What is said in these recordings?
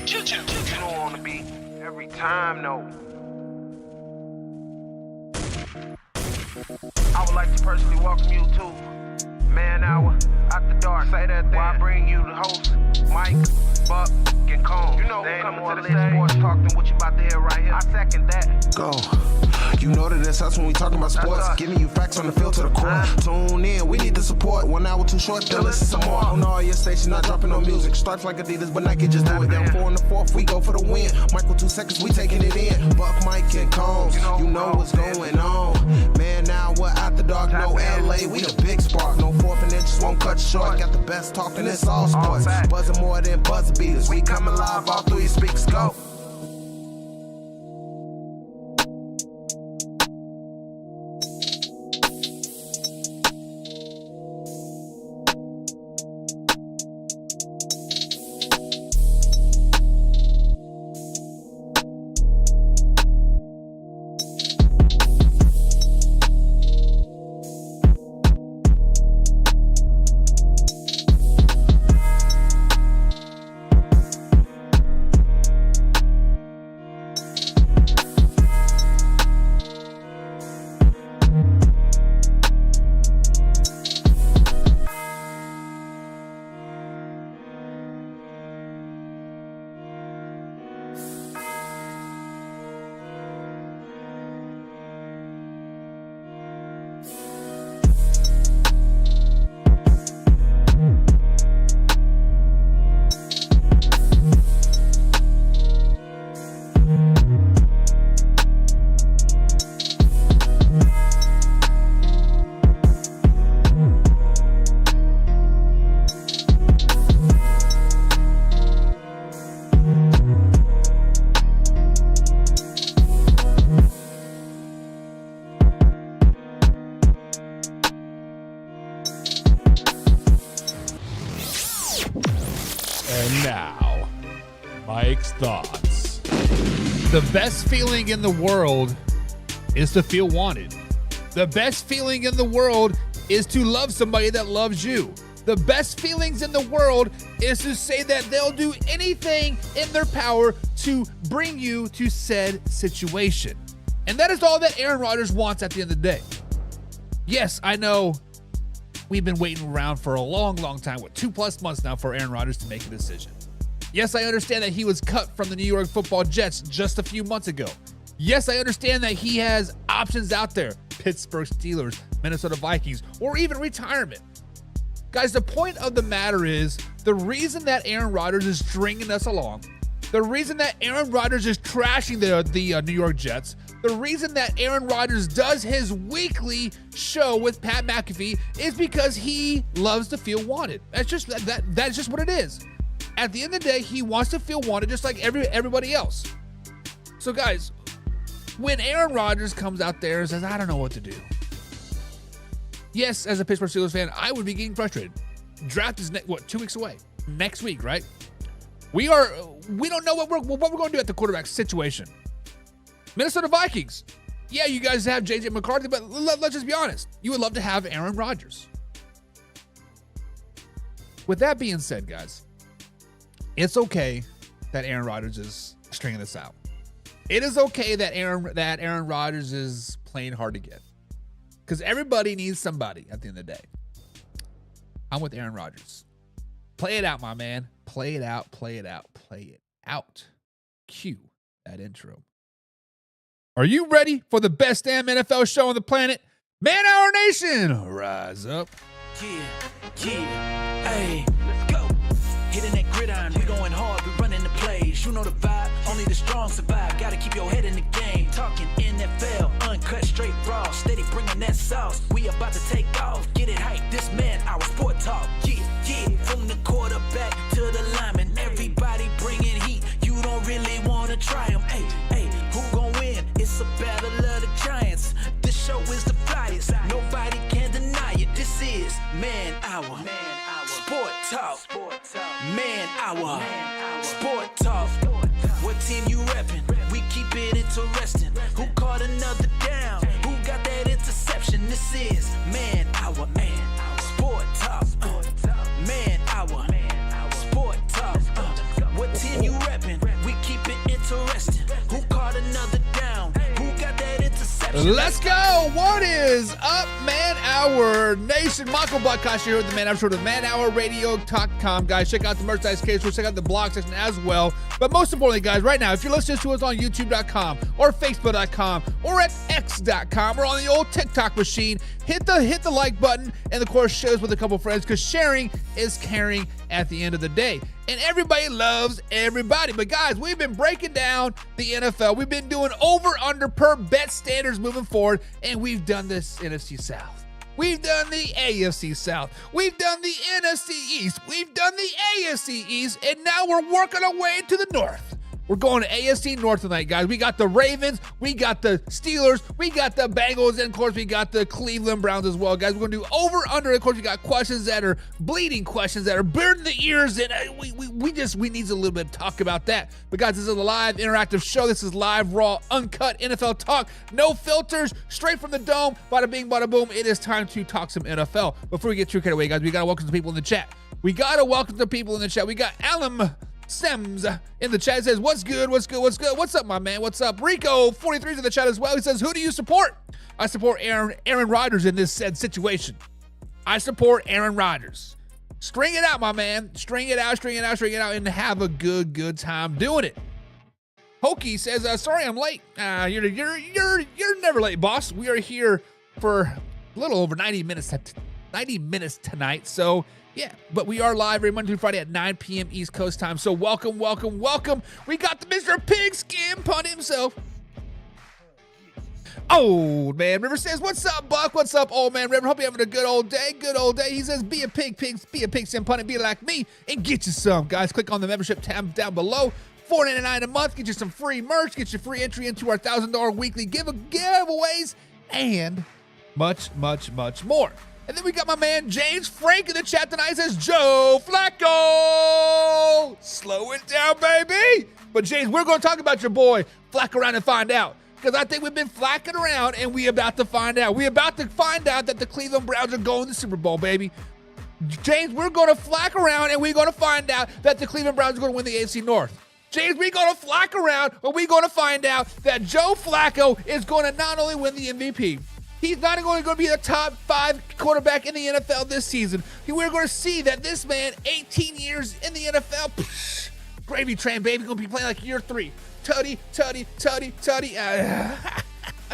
You don't want to be every time, no. I would like to personally welcome you to Man Hour After Dark. Say that thing. Why I bring you the host, Mike, Buck, and Cone. You know who's coming to the stage. Sports talk than what you about to hear right here. I second that. Go. You know that it's us when we talking about sports. Giving you facts on the field to the core. Tune in, we need the support. 1 hour too short, then listen some more. On all your stations, not dropping no music. Starts like Adidas, but Nike just do it. Down 4 in the 4th, we go for the win. Michael 2 seconds, we taking it in. Buck, Mike, and Combs, you know what's going on. Man, now we're After Dark, no LA, we the big spark. No 4th and inches won't cut you short. Got the best talking, it's all sports. Buzzing more than buzzer beaters. We coming live all through your speakers. Go. And now, Mike's thoughts. The best feeling in the world is to feel wanted. The best feeling in the world is to love somebody that loves you. The best feelings in the world is to say that they'll do anything in their power to bring you to said situation. And that is all that Aaron Rodgers wants at the end of the day. Yes, I know we've been waiting around for a long, long time, 2+ months now for Aaron Rodgers to make a decision. Yes, I understand that he was cut from the New York Football Jets just a few months ago. Yes, I understand that he has options out there. Pittsburgh Steelers, Minnesota Vikings, or even retirement. Guys, the point of the matter is the reason that Aaron Rodgers is stringing us along, the reason that Aaron Rodgers is trashing the New York Jets, the reason that Aaron Rodgers does his weekly show with Pat McAfee is because he loves to feel wanted. That's just what it is. At the end of the day, he wants to feel wanted just like everybody else. So guys, when Aaron Rodgers comes out there and says, I don't know what to do. Yes, as a Pittsburgh Steelers fan, I would be getting frustrated. Draft is 2 weeks away. Next week, right? We don't know what we're going to do at the quarterback situation. Minnesota Vikings. Yeah, you guys have J.J. McCarthy, but let's just be honest. You would love to have Aaron Rodgers. With that being said, guys, it's okay that Aaron Rodgers is stringing this out. It is okay that Aaron Rodgers is playing hard to get. Because everybody needs somebody at the end of the day. I'm with Aaron Rodgers. Play it out, my man. Play it out, play it out, play it out. Cue that intro. Are you ready for the best damn NFL show on the planet? Man Hour Nation, rise up. Yeah, hey, let's go. Hitting that gridiron, we going hard, we running the plays. You know the vibe, only the strong survive. Gotta keep your head in the game. Talking NFL, uncut, straight raw. Steady bringing that sauce. We about to take off. Get it hype, this man, our sport talk. Yeah, from the quarterback to the lineman. Everybody bringing heat. You don't really want to try them. Hey, who gon' win? It's a battle of the giants. This show is the flyest. Nobody can deny it. This is Man Hour. Sport Talk. Man Hour. Sport Talk. What team you reppin'? We keep it interesting. Who caught another down? Who got that interception? This is Man Hour. Sport Talk. Man Hour. Sport Talk. What team you reppin'? Let's go. What is up, Man Hour Nation? Michael Buckosh here with the Man Hour Show, the manhourradio.com. Guys, check out the merchandise case. Check out the blog section as well. But most importantly, guys, right now, if you're listening to us on YouTube.com or Facebook.com or at X.com or on the old TikTok machine, hit the like button and, of course, share this with a couple friends because sharing is caring at the end of the day. And everybody loves everybody. But, guys, we've been breaking down the NFL. We've been doing over-under per bet standards moving forward, and we've done this NFC South. We've done the AFC South. We've done the NFC East. We've done the AFC East, and now we're working our way to the North. We're going to AFC North tonight, guys. We got the Ravens, we got the Steelers, we got the Bengals, and of course, we got the Cleveland Browns as well, guys. We're going to do over, under. Of course, we got questions that are bleeding questions that are burning the ears, and we need a little bit of talk about that. But guys, this is a live, interactive show. This is live, raw, uncut NFL talk. No filters, straight from the dome. Bada bing, bada boom. It is time to talk some NFL. Before we get too carried away, guys, we got to welcome some people in the chat. We got Alan Sems in the chat. Says, what's good? What's up, my man? What's up? Rico 43's in the chat as well. He says, who do you support? I support Aaron Rodgers in this said situation. I support Aaron Rodgers. String it out, my man. String it out, and have a good time doing it. Hokey says, sorry I'm late. You're never late, boss. We are here for a little over 90 minutes tonight. So yeah, but we are live every Monday through Friday at 9 p.m. East Coast time. So welcome. We got the Mr. Pigskin Punt himself. Old Man River says, what's up, Buck? What's up, Old Man River? Hope you're having a good old day. He says, be a pigskin punt and be like me and get you some. Guys, click on the membership tab down below. $4.99 a month. Get you some free merch. Get you free entry into our $1,000 weekly giveaways and much more. And then we got my man James Frank in the chat tonight. He says, Joe Flacco. Slow it down, baby. But James, we're going to talk about your boy Flack around and find out. Because I think we've been flacking around and we about to find out. We about to find out that the Cleveland Browns are going to the Super Bowl, baby. James, we're going to flack around and we're going to find out that the Cleveland Browns are going to win the AFC North. James, we're going to flack around and we're going to find out that Joe Flacco is going to not only win the MVP, he's not only going to be the top 5 quarterback in the NFL this season. We're going to see that this man, 18 years in the NFL, gravy train, baby, going to be playing like year 3. Tutty.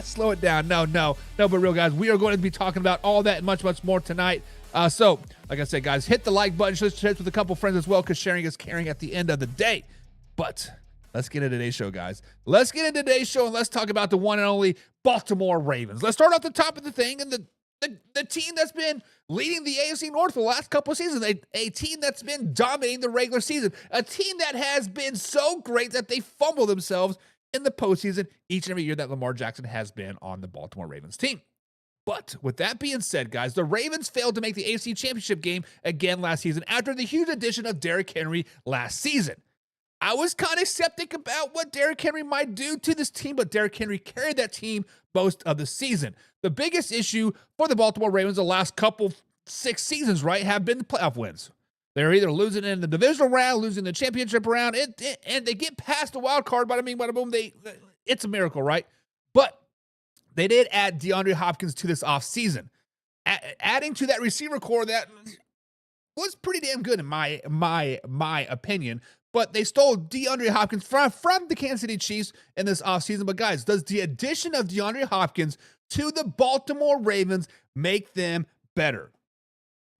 Slow it down. No, but real guys, we are going to be talking about all that and much more tonight. So, like I said, guys, hit the like button, share it with a couple friends as well, because sharing is caring at the end of the day. But let's get into today's show, guys. Let's get into today's show and let's talk about the one and only Baltimore Ravens. Let's start off the top of the thing and the team that's been leading the AFC North for the last couple of seasons, a team that's been dominating the regular season, a team that has been so great that they fumble themselves in the postseason each and every year that Lamar Jackson has been on the Baltimore Ravens team. But with that being said, guys, the Ravens failed to make the AFC Championship game again last season after the huge addition of Derrick Henry last season. I was kind of skeptic about what Derrick Henry might do to this team, but Derrick Henry carried that team most of the season. The biggest issue for the Baltimore Ravens the last 6 seasons, right, have been the playoff wins. They're either losing in the divisional round, losing the championship round, and they get past the wild card, but bada boom, it's a miracle, right? But they did add DeAndre Hopkins to this offseason, adding to that receiver core that was pretty damn good in my opinion. But they stole DeAndre Hopkins from the Kansas City Chiefs in this offseason. But guys, does the addition of DeAndre Hopkins to the Baltimore Ravens make them better?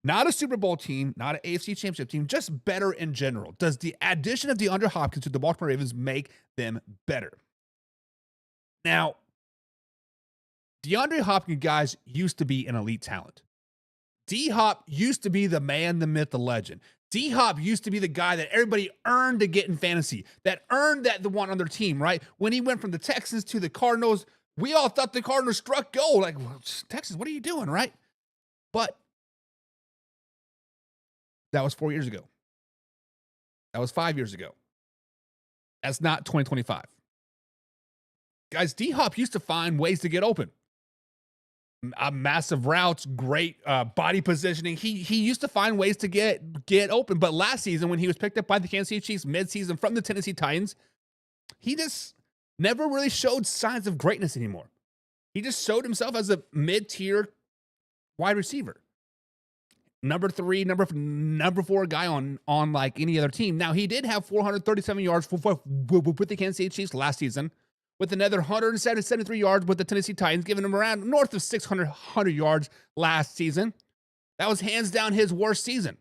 Not a Super Bowl team, not an AFC Championship team, just better in general. Does the addition of DeAndre Hopkins to the Baltimore Ravens make them better? Now, DeAndre Hopkins, guys, used to be an elite talent. D-Hop used to be the man, the myth, the legend. D-Hop used to be the guy that everybody earned to get in fantasy, that earned the one on their team, right? When he went from the Texans to the Cardinals, we all thought the Cardinals struck gold. Like, well, Texans, what are you doing, right? But that was 4 years ago. That was 5 years ago. That's not 2025. Guys, D-Hop used to find ways to get open. Massive routes, great body positioning. He used to find ways to get open. But last season, when he was picked up by the Kansas City Chiefs midseason from the Tennessee Titans, he just never really showed signs of greatness anymore. He just showed himself as a mid-tier wide receiver. Number 3, number 4 guy on like any other team. Now, he did have 437 yards with the Kansas City Chiefs last season, with another 173 yards with the Tennessee Titans, giving him around north of 600 yards last season. That was hands down his worst season.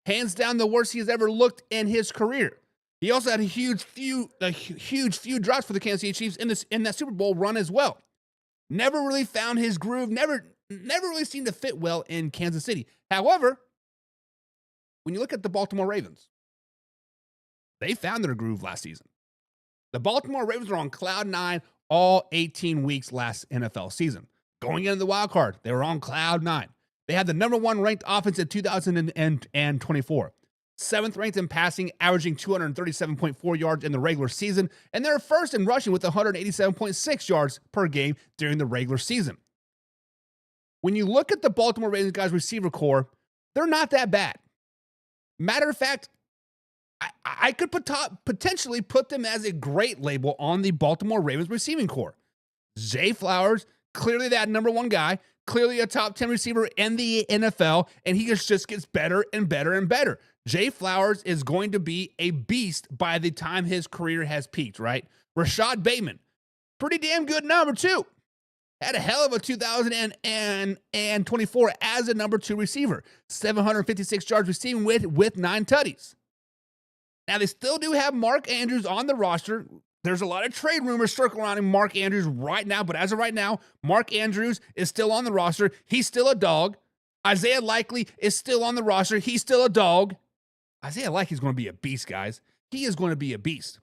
Hands down the worst he's ever looked in his career. He also had a huge few drops for the Kansas City Chiefs in that Super Bowl run as well. Never really found his groove, never really seemed to fit well in Kansas City. However, when you look at the Baltimore Ravens, they found their groove last season. The Baltimore Ravens were on cloud 9 all 18 weeks last NFL season. Going into the wild card, they were on cloud 9. They had the number 1 ranked offense in 2024. 7th ranked in passing, averaging 237.4 yards in the regular season, and they're first in rushing with 187.6 yards per game during the regular season. When you look at the Baltimore Ravens guys' receiver core, they're not that bad. Matter of fact, I could potentially put them as a great label on the Baltimore Ravens receiving core. Zay Flowers, clearly that number 1 guy, clearly a top 10 receiver in the NFL, and he just gets better and better and better. Zay Flowers is going to be a beast by the time his career has peaked, right? Rashad Bateman, pretty damn good number 2. Had a hell of a 2024 as a number 2 receiver. 756 yards receiving with 9 tutties. Now, they still do have Mark Andrews on the roster. There's a lot of trade rumors circling around Mark Andrews right now, but as of right now, Mark Andrews is still on the roster. He's still a dog. Isaiah Likely is still on the roster. He's still a dog. Isaiah Likely's going to be a beast, guys. He is going to be a beast.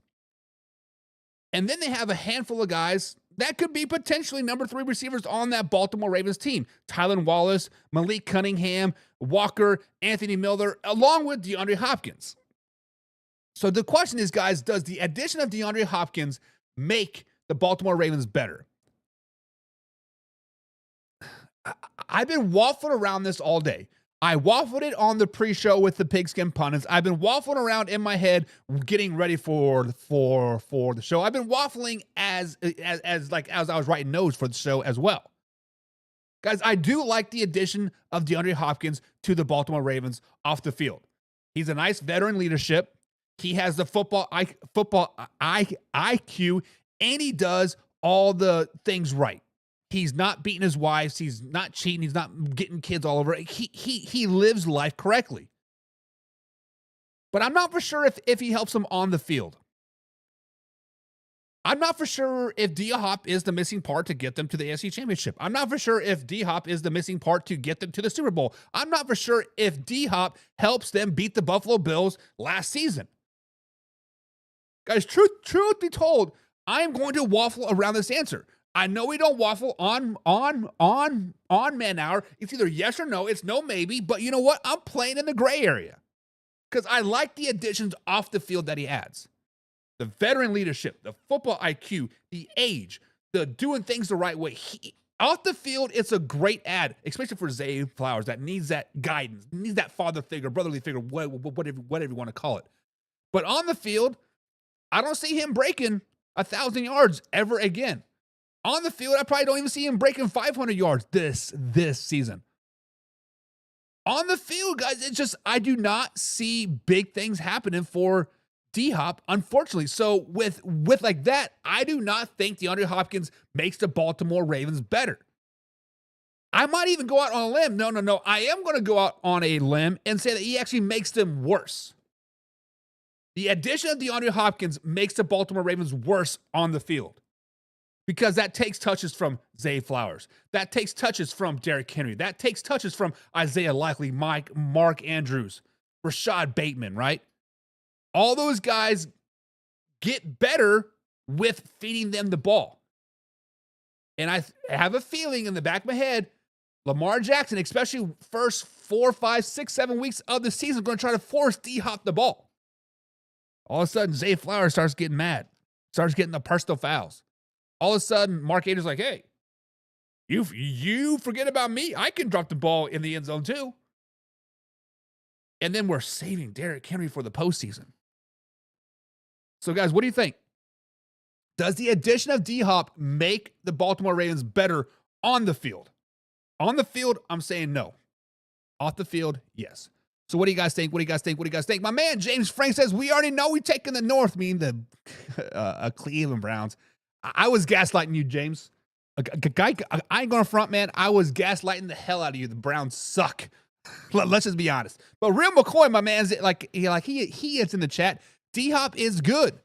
And then they have a handful of guys that could be potentially number 3 receivers on that Baltimore Ravens team. Tylan Wallace, Malik Cunningham, Walker, Anthony Miller, along with DeAndre Hopkins. So the question is, guys, does the addition of DeAndre Hopkins make the Baltimore Ravens better? I've been waffling around this all day. I waffled it on the pre-show with the Pigskin Pundits. I've been waffling around in my head, getting ready for the show. I've been waffling as I was writing notes for the show as well. Guys, I do like the addition of DeAndre Hopkins to the Baltimore Ravens off the field. He's a nice veteran leadership. He has the football IQ, and he does all the things right. He's not beating his wives. He's not cheating. He's not getting kids all over. He lives life correctly. But I'm not for sure if he helps them on the field. I'm not for sure if DHOP is the missing part to get them to the AFC Championship. I'm not for sure if DHOP is the missing part to get them to the Super Bowl. I'm not for sure if DHOP helps them beat the Buffalo Bills last season. Guys, truth be told, I'm going to waffle around this answer. I know we don't waffle on Man Hour. It's either yes or no. It's no maybe. But you know what? I'm playing in the gray area because I like the additions off the field that he adds. The veteran leadership, the football IQ, the age, the doing things the right way. Off the field, it's a great ad, especially for Zay Flowers that needs that guidance, needs that father figure, brotherly figure, whatever you want to call it. But on the field, I don't see him breaking 1,000 yards ever again. On the field, I probably don't even see him breaking 500 yards this season. On the field, guys, it's just I do not see big things happening for D-Hop, unfortunately. So with like that, I do not think DeAndre Hopkins makes the Baltimore Ravens better. I might even go out on a limb. No. I am going to go out on a limb and say that he actually makes them worse. The addition of DeAndre Hopkins makes the Baltimore Ravens worse on the field. Because that takes touches from Zay Flowers. That takes touches from Derrick Henry. That takes touches from Isaiah Likely, Mark Andrews, Rashad Bateman, right? All those guys get better with feeding them the ball. And I have a feeling in the back of my head, Lamar Jackson, especially first 4, 5, 6, 7 weeks of the season, is going to try to force D-Hop the ball. All of a sudden, Zay Flowers starts getting mad, starts getting the personal fouls. All of a sudden, Mark Andrews is like, hey, you forget about me. I can drop the ball in the end zone too. And then we're saving Derrick Henry for the postseason. So, guys, what do you think? Does the addition of D-Hop make the Baltimore Ravens better on the field? On the field, I'm saying no. Off the field, yes. So what do you guys think? What do you guys think? What do you guys think? My man, James Frank says, we already know we're taking the North, meaning the Cleveland Browns. I was gaslighting you, James. I ain't going to front, man. I was gaslighting the hell out of you. The Browns suck. Let's just be honest. But Real McCoy, my man, he is in the chat. D-Hop is good,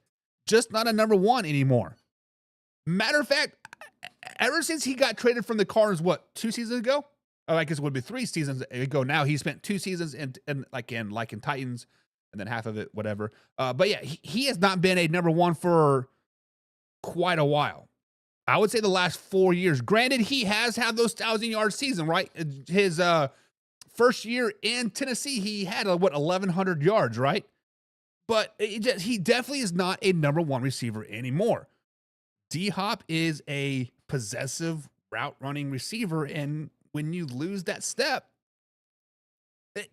just not a number one anymore. Matter of fact, ever since he got traded from the Cardinals, 2 seasons ago? Oh, I guess it would be 3 seasons ago now. He spent 2 seasons in Titans, and then half of it, whatever. But yeah, he has not been a number one for quite a while. I would say the last 4 years. Granted, he has had those 1,000-yard season, right? His first year in Tennessee, he had 1,100 yards, right? But he definitely is not a number one receiver anymore. D-Hop is a possessive route running receiver, and when you lose that step, it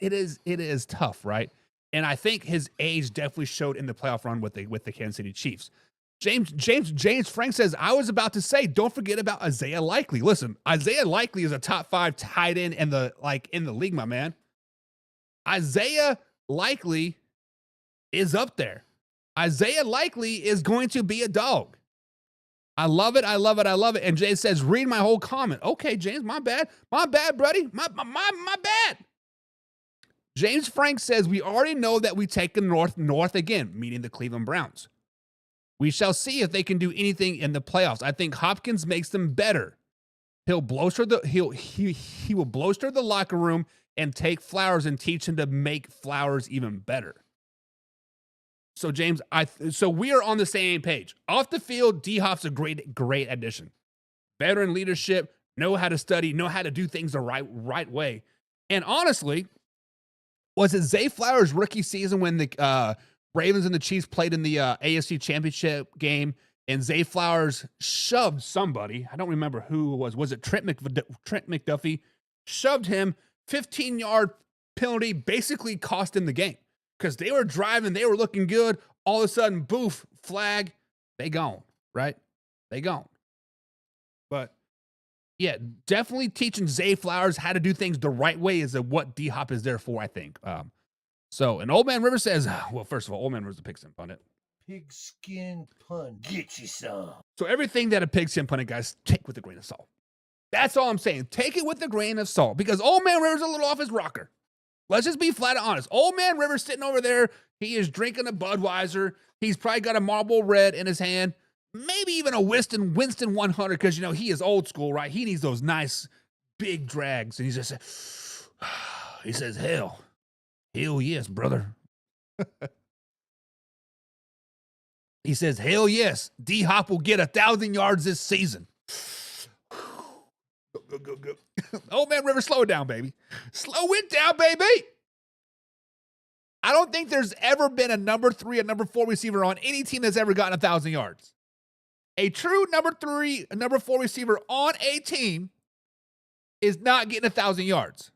is tough, right? And I think his age definitely showed in the playoff run with the Kansas City Chiefs. James Frank says, I was about to say, don't forget about Isaiah Likely. Listen, Isaiah Likely is a top 5 tight end in the league, my man. Isaiah Likely is up there. Isaiah Likely is going to be a dog. I love it. I love it. I love it. And Jay says, read my whole comment. Okay, James, my bad. My bad, buddy. My bad. James Frank says, we already know that we take the North again, meaning the Cleveland Browns. We shall see if they can do anything in the playoffs. I think Hopkins makes them better. He will blowster the locker room and take Flowers and teach him to make Flowers even better. So James, so we are on the same page. Off the field, D-Hop's a great addition. Veteran leadership, know how to study, know how to do things the right way. And honestly, was it Zay Flowers' rookie season when the Ravens and the Chiefs played in the AFC Championship game, and Zay Flowers shoved somebody? I don't remember who it was. Was it Trent McDuffie? Shoved him, 15-yard penalty, basically cost him the game. Because they were driving, they were looking good. All of a sudden, boof, flag, they gone, right? They gone. But, yeah, definitely teaching Zay Flowers how to do things the right way is what D-Hop is there for, I think. So, and Old Man River says, well, first of all, Old Man River's a pigskin pundit. Pigskin pun. Get you some. So everything that a pigskin pundit, guys, take with a grain of salt. That's all I'm saying. Take it with a grain of salt. Because Old Man River's a little off his rocker. Let's just be flat out honest. Old Man River's sitting over there. He is drinking a Budweiser. He's probably got a Marlboro Red in his hand. Maybe even a Winston 100 because, he is old school, right? He needs those nice big drags. And he says, hell yes, brother. He says, hell yes, D-Hop will get 1,000 yards this season. Go. Old Man River, slow it down, baby. Slow it down, baby. I don't think there's ever been a number 3, a number 4 receiver on any team that's ever gotten 1,000 yards. A true number 3, a number 4 receiver on a team is not getting 1,000 yards.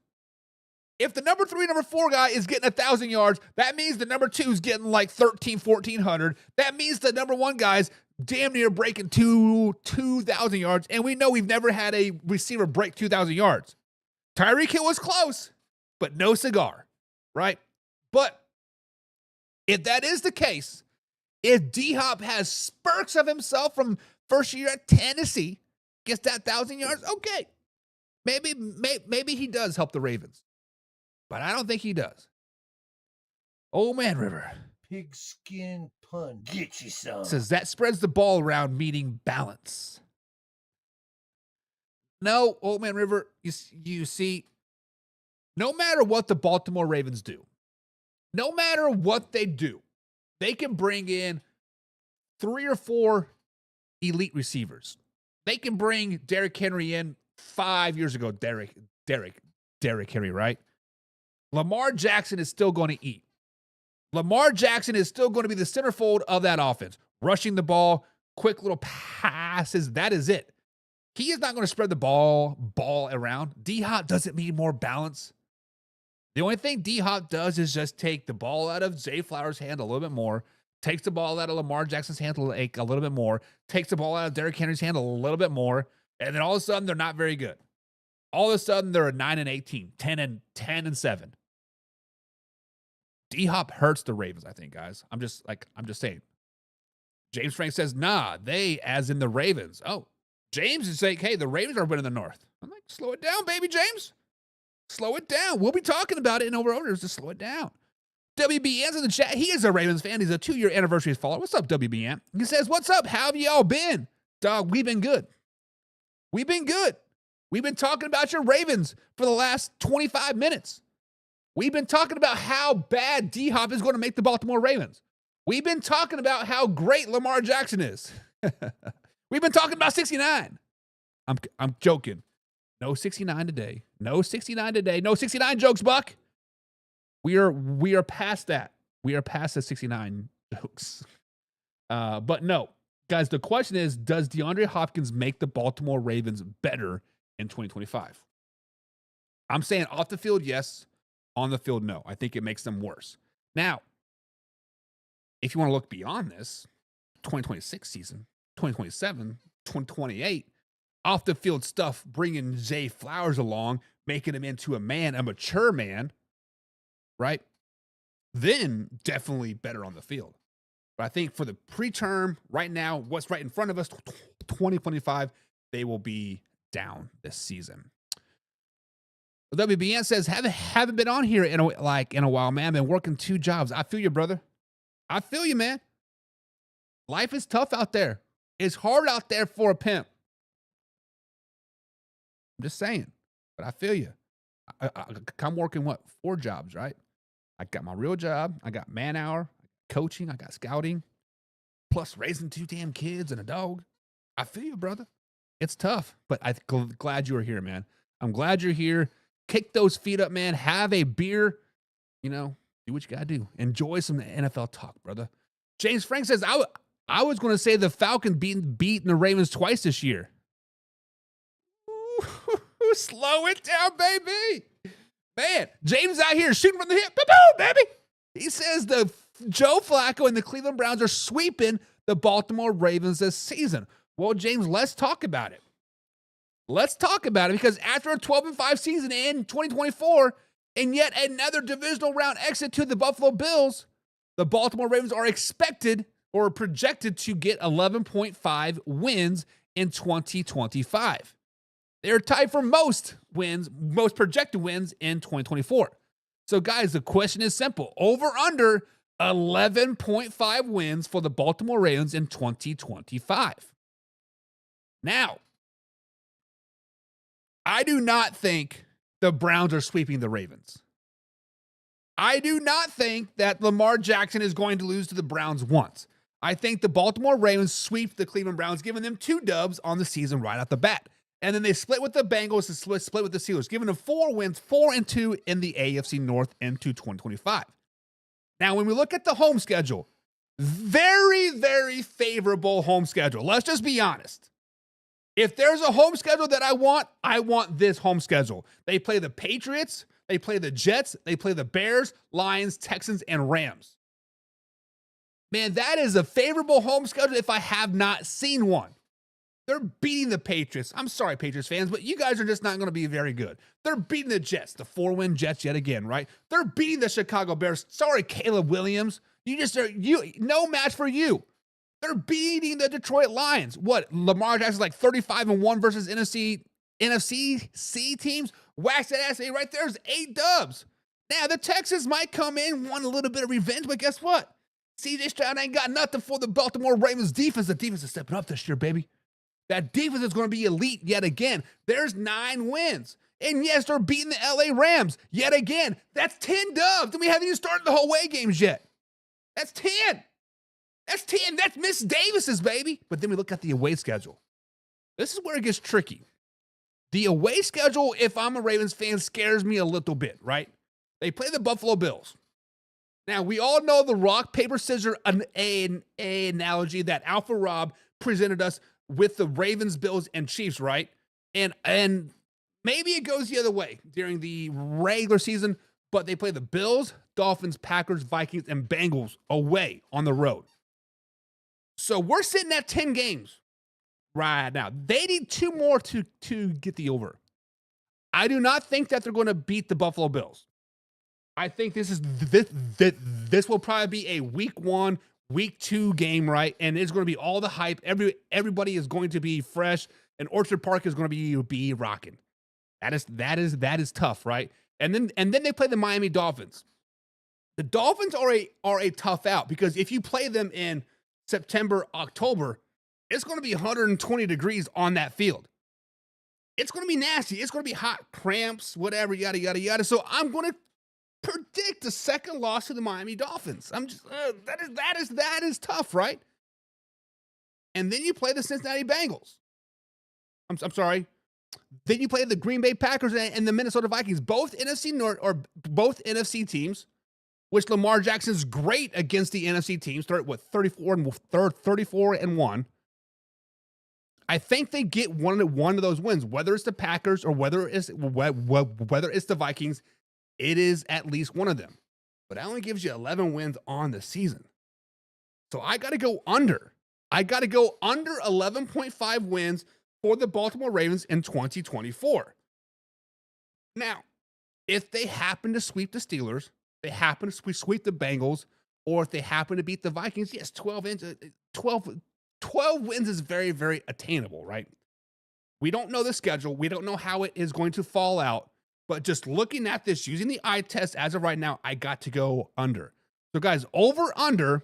If the number 3, number 4 guy is getting 1,000 yards, that means the number 2 is getting like 1,400. That means the number 1 guy's damn near breaking 2,000 yards. And we know we've never had a receiver break 2,000 yards. Tyreek Hill was close, but no cigar, right? But if that is the case, if D-Hop has spurts of himself from first year at Tennessee, gets that 1,000 yards, okay. Maybe he does help the Ravens. But I don't think he does. Old Man River. Pigskin pun. Get you some. Says that spreads the ball around, meaning balance. No, Old Man River, you see, no matter what the Baltimore Ravens do, no matter what they do, they can bring in 3 or 4 elite receivers. They can bring Derrick Henry in 5 years ago. Derrick Henry, right? Lamar Jackson is still going to eat. Lamar Jackson is still going to be the centerfold of that offense. Rushing the ball, quick little passes, that is it. He is not going to spread the ball around. D-Hop doesn't need more balance. The only thing D-Hop does is just take the ball out of Zay Flowers' hand a little bit more, takes the ball out of Lamar Jackson's hand a little bit more, takes the ball out of Derrick Henry's hand a little bit more, and then all of a sudden they're not very good. All of a sudden they're a 9-18, 10-7. DHOP hurts the Ravens, I think, guys. I'm just saying. James Frank says, nah, they as in the Ravens. Oh, James is saying, hey, the Ravens are winning the North. I'm like, slow it down, baby, James. Slow it down. We'll be talking about it in over-unders. Just slow it down. WBN's in the chat. He is a Ravens fan. He's a 2-year anniversary follower. What's up, WBN? He says, what's up? How have y'all been? Dog, we've been good. We've been good. We've been talking about your Ravens for the last 25 minutes. We've been talking about how bad D-Hop is going to make the Baltimore Ravens. We've been talking about how great Lamar Jackson is. We've been talking about 69. I'm joking. No 69 today. No 69 today. No 69 jokes, Buck. We are past that. We are past the 69 jokes. But no, guys, the question is, does DeAndre Hopkins make the Baltimore Ravens better in 2025? I'm saying off the field, yes. On the field, no. I think it makes them worse. Now, if you want to look beyond this, 2026 season, 2027, 2028, off the field stuff, bringing Zay Flowers along, making him into a mature man, right? Then definitely better on the field. But I think for the preterm, right now, what's right in front of us, 2025, they will be down this season. WBN says, haven't been on here in a while, man. I've been working 2 jobs. I feel you, brother. I feel you, man. Life is tough out there. It's hard out there for a pimp. I'm just saying. But I feel you. I'm working, 4 jobs, right? I got my real job. I got man hour, coaching. I got scouting. Plus raising 2 damn kids and a dog. I feel you, brother. It's tough. But I'm glad you were here, man. I'm glad you're here. Kick those feet up, man. Have a beer. You know, do what you got to do. Enjoy some NFL talk, brother. James Frank says, I was going to say the Falcons beating the Ravens twice this year. Ooh, slow it down, baby. Man, James out here shooting from the hip. Boom, baby. He says the Joe Flacco and the Cleveland Browns are sweeping the Baltimore Ravens this season. Well, James, let's talk about it. Let's talk about it, because after a 12-5 season in 2024 and yet another divisional round exit to the Buffalo Bills, the Baltimore Ravens are expected or projected to get 11.5 wins in 2025. They're tied for most projected wins in 2024. So, guys, the question is simple. Over under 11.5 wins for the Baltimore Ravens in 2025. Now, I do not think the Browns are sweeping the Ravens. I do not think that Lamar Jackson is going to lose to the Browns once. I think the Baltimore Ravens sweep the Cleveland Browns, giving them 2 dubs on the season right off the bat. And then they split with the Bengals and split with the Steelers, giving them 4 wins, 4-2 in the AFC North into 2025. Now, when we look at the home schedule, very, very favorable home schedule. Let's just be honest. If there's a home schedule that I want this home schedule. They play the Patriots, they play the Jets, they play the Bears, Lions, Texans, and Rams. Man, that is a favorable home schedule if I have not seen one. They're beating the Patriots. I'm sorry, Patriots fans, but you guys are just not going to be very good. They're beating the Jets, the 4-win Jets yet again, right? They're beating the Chicago Bears. Sorry, Caleb Williams. No match for you. They're beating the Detroit Lions. What? Lamar Jackson's like 35-1 versus NFC teams. Wax that ass right there's 8 dubs. Now, the Texans might come in, want a little bit of revenge, but guess what? CJ Stroud ain't got nothing for the Baltimore Ravens defense. The defense is stepping up this year, baby. That defense is going to be elite yet again. There's 9 wins. And yes, they're beating the LA Rams yet again. That's 10 dubs. And we haven't even started the whole away games yet. That's 10. That's 10. That's Miss Davis's, baby. But then we look at the away schedule. This is where it gets tricky. The away schedule, if I'm a Ravens fan, scares me a little bit, right? They play the Buffalo Bills. Now, we all know the rock, paper, scissors analogy that Alpha Rob presented us with the Ravens, Bills, and Chiefs, right? And maybe it goes the other way during the regular season, but they play the Bills, Dolphins, Packers, Vikings, and Bengals away on the road. So we're sitting at 10 games right now. They need 2 more to get the over. I do not think that they're going to beat the Buffalo Bills. I think this will probably be a week 1, week 2 game, right? And it's going to be all the hype. Everybody is going to be fresh, and Orchard Park is going to be rocking. That is tough, right? And then they play the Miami Dolphins. The Dolphins are a tough out, because if you play them in September, October, it's going to be 120 degrees on that field. It's going to be nasty. It's going to be hot, cramps, whatever, yada, yada, yada. So I'm going to predict a second loss to the Miami Dolphins. I'm just, that is tough, right? And then you play the Cincinnati Bengals. I'm sorry. Then you play the Green Bay Packers and the Minnesota Vikings, both NFC North, or both NFC teams, which Lamar Jackson's great against the NFC teams. Start with 34-1. I think they get one of those wins, whether it's the Packers or whether it's the Vikings. It is at least one of them, but that only gives you 11 wins on the season. So I got to go under. I got to go under 11.5 wins for the Baltimore Ravens in 2024. Now, if they happen to sweep the Steelers, they happen to sweep the Bengals, or if they happen to beat the Vikings, yes, 12 wins is very, very attainable, right? We don't know the schedule. We don't know how it is going to fall out. But just looking at this, using the eye test as of right now, I got to go under. So, guys, under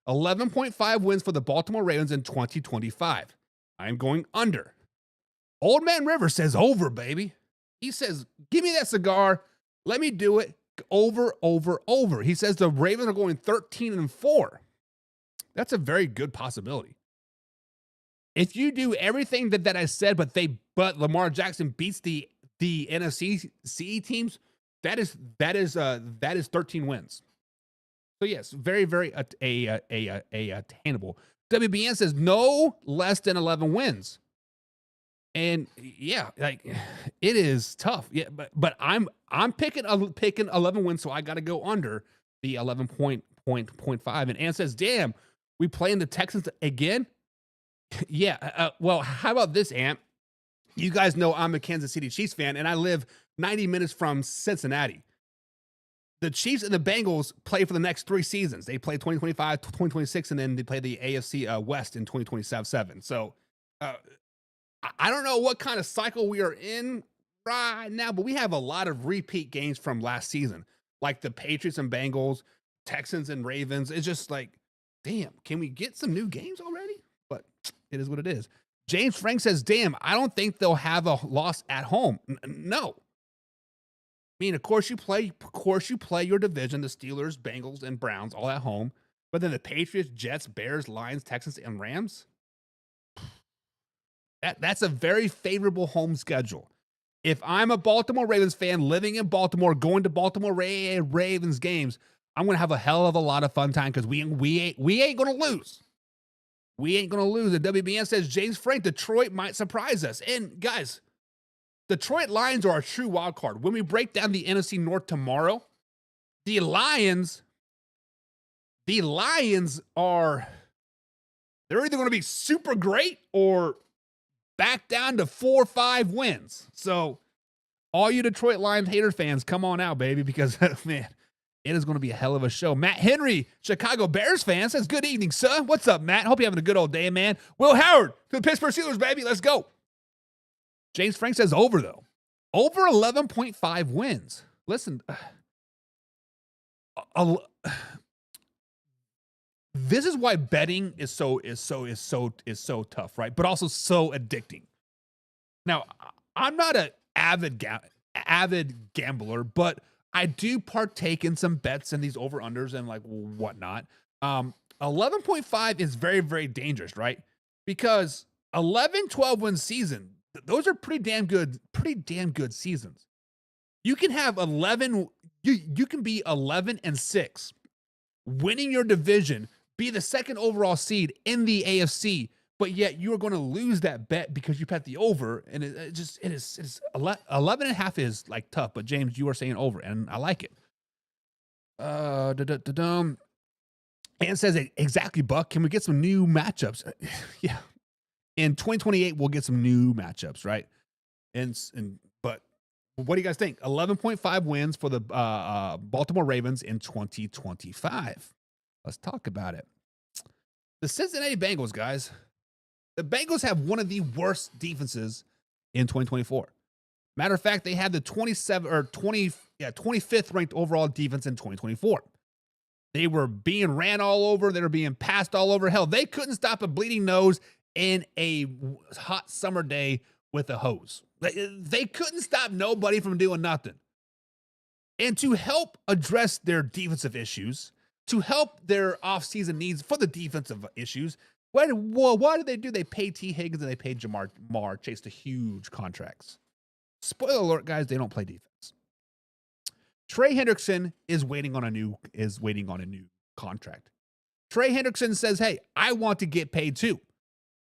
11.5 wins for the Baltimore Ravens in 2025. I'm going under. Old Man River says over, baby. He says, give me that cigar. Let me do it. Over. He says the Ravens are going 13-4. That's a very good possibility. If you do everything that I said, but Lamar Jackson beats the NFC CE teams, that is 13 wins. So yes, very, very attainable. WBN says no less than 11 wins. And yeah, like it is tough. Yeah, but I'm picking 11 wins, so I got to go under the 11.5. And Ann says, "Damn, we playing the Texans again?" Yeah. Well, how about this, Ant? You guys know I'm a Kansas City Chiefs fan, and I live 90 minutes from Cincinnati. The Chiefs and the Bengals play for the next 3 seasons. They play 2025, 2026, and then they play the AFC West in 2027. So I don't know what kind of cycle we are in right now, but we have a lot of repeat games from last season, like the Patriots and Bengals, Texans and Ravens. It's just like, damn, can we get some new games already? But it is what it is. James Frank says, damn, I don't think they'll have a loss at home. No. I mean, of course you play your division, the Steelers, Bengals, and Browns all at home. But then the Patriots, Jets, Bears, Lions, Texans, and Rams. That's a very favorable home schedule. If I'm a Baltimore Ravens fan living in Baltimore, going to Baltimore Ravens games, I'm going to have a hell of a lot of fun time because we ain't going to lose. We ain't going to lose. The WBN says, James Frank, Detroit might surprise us. And guys, Detroit Lions are a true wild card. When we break down the NFC North tomorrow, the Lions are, they're either going to be super great or back down to 4 or 5 wins. So all you Detroit Lions hater fans, come on out, baby, because, man, it is going to be a hell of a show. Matt Henry, Chicago Bears fan, says, good evening, sir. What's up, Matt? Hope you're having a good old day, man. Will Howard, to the Pittsburgh Steelers, baby. Let's go. James Frank says over, though. Over 11.5 wins. Listen, this is why betting is so tough, right? But also so addicting. Now, I'm not an avid gambler, but I do partake in some bets and these over-unders and like whatnot. 11.5 is very, very dangerous, right? Because 11-12 win season, those are pretty damn good seasons. You can have 11, you can be 11-6, winning your division, be the second overall seed in the AFC, but yet you are going to lose that bet because you bet the over, and it is 11.5 is like tough. But James, you are saying over, and I like it. And says exactly, Buck. Can we get some new matchups? Yeah, in 2028 we'll get some new matchups, right? But what do you guys think? 11.5 wins for the Baltimore Ravens in 2025. Let's talk about it. The Cincinnati Bengals, guys. The Bengals have one of the worst defenses in 2024. Matter of fact, they had the 25th ranked overall defense in 2024. They were being ran all over. They were being passed all over. Hell, they couldn't stop a bleeding nose in a hot summer day with a hose. They couldn't stop nobody from doing nothing. And to help address their defensive issues, to help their offseason needs for the defensive issues, what did they do? They paid T. Higgins and they paid Jamar Chase the huge contracts. Spoiler alert, guys, they don't play defense. Trey Hendrickson is waiting on a new contract. Trey Hendrickson says, "Hey, I want to get paid too.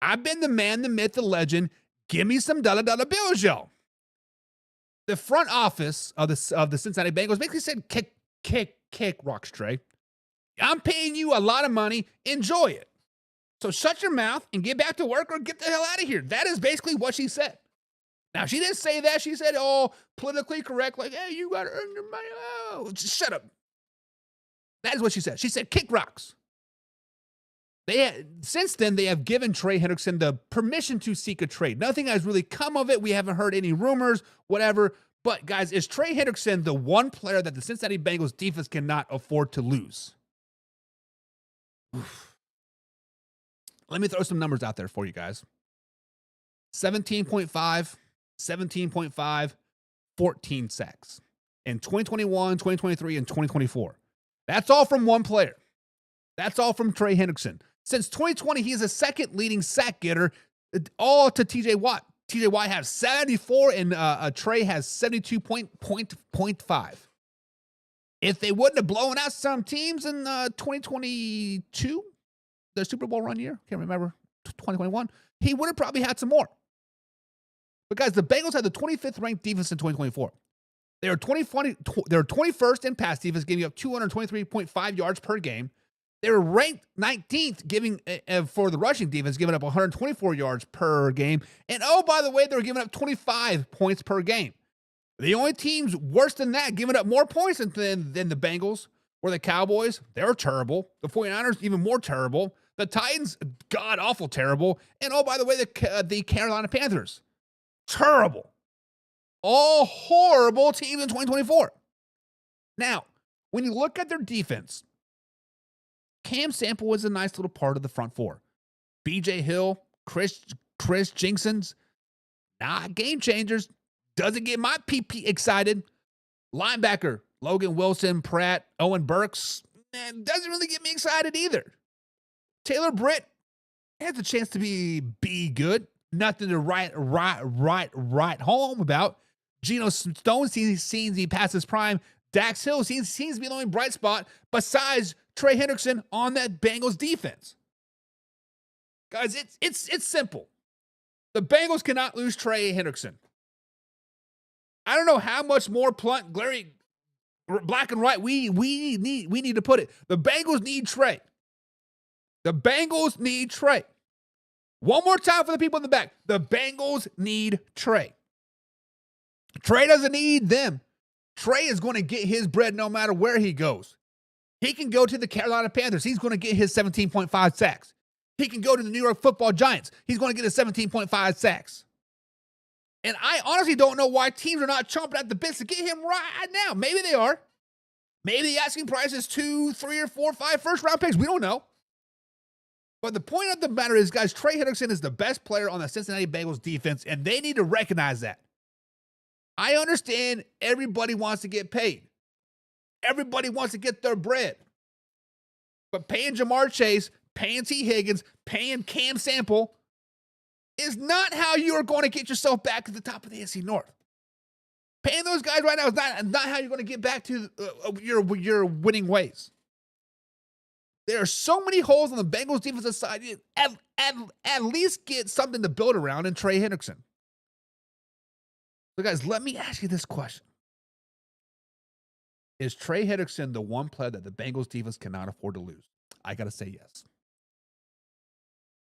I've been the man, the myth, the legend. Give me some dollar bills, yo." The front office of the Cincinnati Bengals basically said, "Kick rocks, Trey. I'm paying you a lot of money. Enjoy it. So shut your mouth and get back to work or get the hell out of here." That is basically what she said. Now, she didn't say that. She said, "Oh, politically correct, like, hey, you got to earn your money." Oh, just shut up. That is what she said. She said, "Kick rocks." Since then, they have given Trey Hendrickson the permission to seek a trade. Nothing has really come of it. We haven't heard any rumors, whatever. But, guys, is Trey Hendrickson the one player that the Cincinnati Bengals defense cannot afford to lose? Oof. Let me throw some numbers out there for you guys. 17.5, 17.5, 14 sacks in 2021, 2023, and 2024. That's all from one player. That's all from Trey Hendrickson. Since 2020, he is the second leading sack getter, all to TJ Watt. TJ Watt has 74, and Trey has 72.5. If they wouldn't have blown out some teams in 2022, the Super Bowl run year, can't remember, 2021, he would have probably had some more. But guys, the Bengals had the 25th ranked defense in 2024. They are 21st in pass defense, giving up 223.5 yards per game. They were ranked 19th, giving for the rushing defense, giving up 124 yards per game. And oh, by the way, they were giving up 25 points per game. The only teams worse than that, giving up more points than the Bengals, were the Cowboys. They're terrible. The 49ers, even more terrible. The Titans, god-awful terrible. And oh, by the way, the Carolina Panthers, terrible. All horrible teams in 2024. Now, when you look at their defense, Cam Sample was a nice little part of the front four. B.J. Hill, Chris Jinksons, not game changers. Doesn't get my PP excited. Linebacker, Logan Wilson, Pratt, Owen Burks, man, doesn't really get me excited either. Taylor Britt has a chance to be good. Nothing to write home about. Geno Stone seems to be past his prime. Dax Hill seems to be the only bright spot besides Trey Hendrickson on that Bengals defense. Guys, it's simple. The Bengals cannot lose Trey Hendrickson. I don't know how much more blunt, glary, black and white we need to put it. The Bengals need Trey. The Bengals need Trey. One more time for the people in the back. The Bengals need Trey. Trey doesn't need them. Trey is going to get his bread no matter where he goes. He can go to the Carolina Panthers. He's going to get his 17.5 sacks. He can go to the New York Football Giants. He's going to get his 17.5 sacks. And I honestly don't know why teams are not chomping at the bits to get him right now. Maybe they are. Maybe the asking price is 2, 3, or 4, 5 first-round picks. We don't know. But the point of the matter is, guys, Trey Hendrickson is the best player on the Cincinnati Bengals defense, and they need to recognize that. I understand everybody wants to get paid. Everybody wants to get their bread. But paying Jamar Chase, paying T. Higgins, paying Cam Sample is not how you are going to get yourself back to the top of the AFC North. Paying those guys right now is not how you're going to get back to your winning ways. There are so many holes on the Bengals defensive side. At least get something to build around in Trey Hendrickson. So, guys, let me ask you this question. Is Trey Hendrickson the one player that the Bengals defense cannot afford to lose? I got to say yes.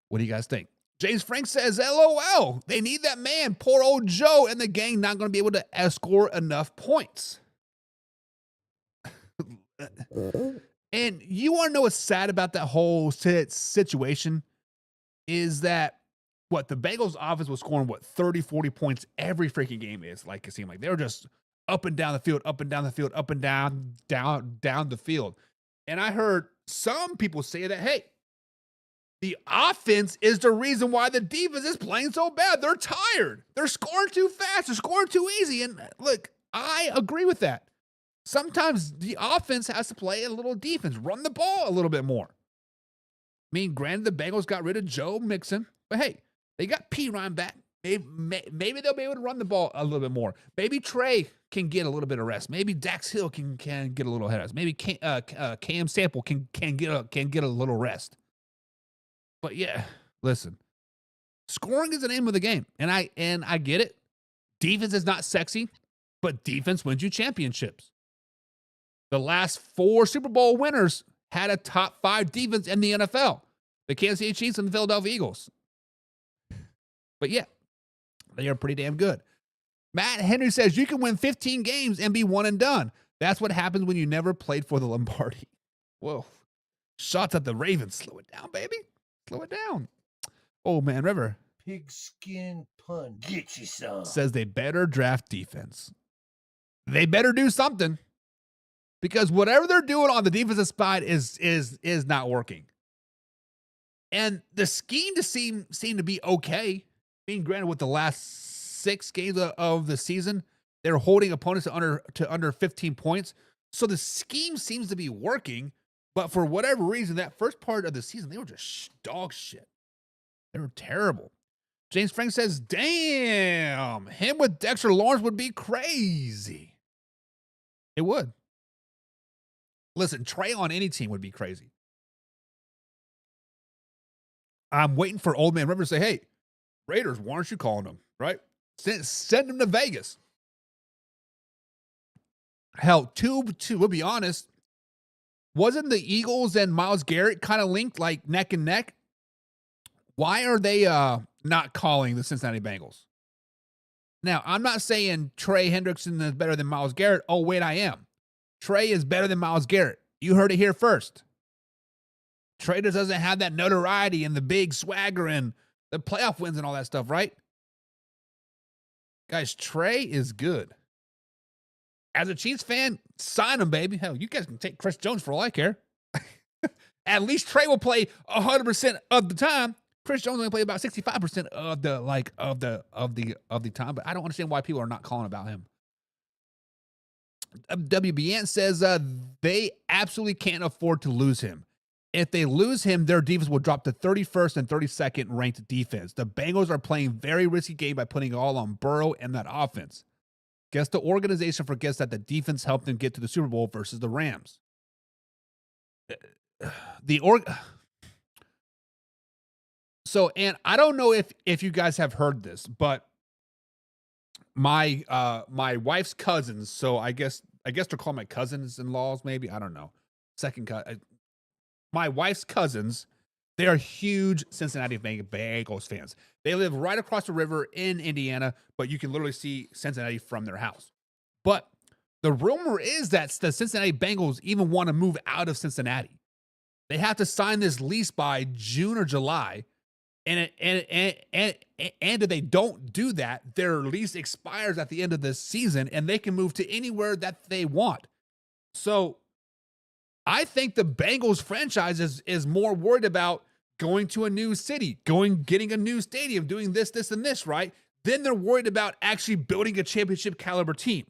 What do you guys think? James Frank says, LOL, they need that man. Poor old Joe and the gang not going to be able to score enough points. And you want to know what's sad about that whole situation is that the Bengals offense was scoring 30, 40 points every freaking game is like it seemed like. They were just up and down the field, up and down the field, up and down the field. And I heard some people say that, hey, the offense is the reason why the defense is playing so bad. They're tired. They're scoring too fast. They're scoring too easy. And look, I agree with that. Sometimes the offense has to play a little defense, run the ball a little bit more. I mean, granted, the Bengals got rid of Joe Mixon, but hey, they got P. Ryan back. Maybe they'll be able to run the ball a little bit more. Maybe Trey can get a little bit of rest. Maybe Dax Hill can get a little head rest. Maybe Cam Sample can get a little rest. But yeah, listen, scoring is the name of the game, and I get it. Defense is not sexy, but defense wins you championships. The last 4 Super Bowl winners had a top 5 defense in the NFL. The Kansas City Chiefs and the Philadelphia Eagles. But yeah, they are pretty damn good. Matt Henry says you can win 15 games and be one and done. That's what happens when you never played for the Lombardi. Whoa. Shots at the Ravens. Slow it down, baby. Slow it down. Oh, man, River. Pigskin pun. Get you some. Says they better draft defense. They better do something. Because whatever they're doing on the defensive side is not working. And the scheme to seem to be okay. Being granted with the last 6 games of the season, they're holding opponents to under 15 points. So the scheme seems to be working. But for whatever reason, that first part of the season, they were just dog shit. They were terrible. James Frank says, damn, him with Dexter Lawrence would be crazy. It would. Listen, Trey on any team would be crazy. I'm waiting for Old Man River to say, hey, Raiders, why aren't you calling them, right? Send them to Vegas. Hell, we'll be honest, wasn't the Eagles and Myles Garrett kind of linked like neck and neck? Why are they not calling the Cincinnati Bengals? Now, I'm not saying Trey Hendrickson is better than Myles Garrett. Oh, wait, I am. Trey is better than Myles Garrett. You heard it here first. Trey just doesn't have that notoriety and the big swagger and the playoff wins and all that stuff, right? Guys, Trey is good. As a Chiefs fan, sign him, baby. Hell, you guys can take Chris Jones for all I care. At least Trey will play 100% of the time. Chris Jones only play about 65% of the time, but I don't understand why people are not calling about him. WBN says they absolutely can't afford to lose him. If they lose him, their defense will drop to 31st and 32nd ranked defense. The Bengals are playing very risky game by putting it all on Burrow and that offense. Guess the organization forgets that the defense helped them get to the Super Bowl versus the Rams. So, and I don't know if you guys have heard this, but my wife's cousins, so I guess they're called my cousins-in-laws, maybe. I don't know. My wife's cousins, they are huge Cincinnati Bengals fans. They live right across the river in Indiana, but you can literally see Cincinnati from their house. But the rumor is that the Cincinnati Bengals even want to move out of Cincinnati. They have to sign this lease by June or July. And if they don't do that, their lease expires at the end of the season and they can move to anywhere that they want. So I think the Bengals franchise is more worried about going to a new city, getting a new stadium, doing this, and this, right? Then they're worried about actually building a championship caliber team.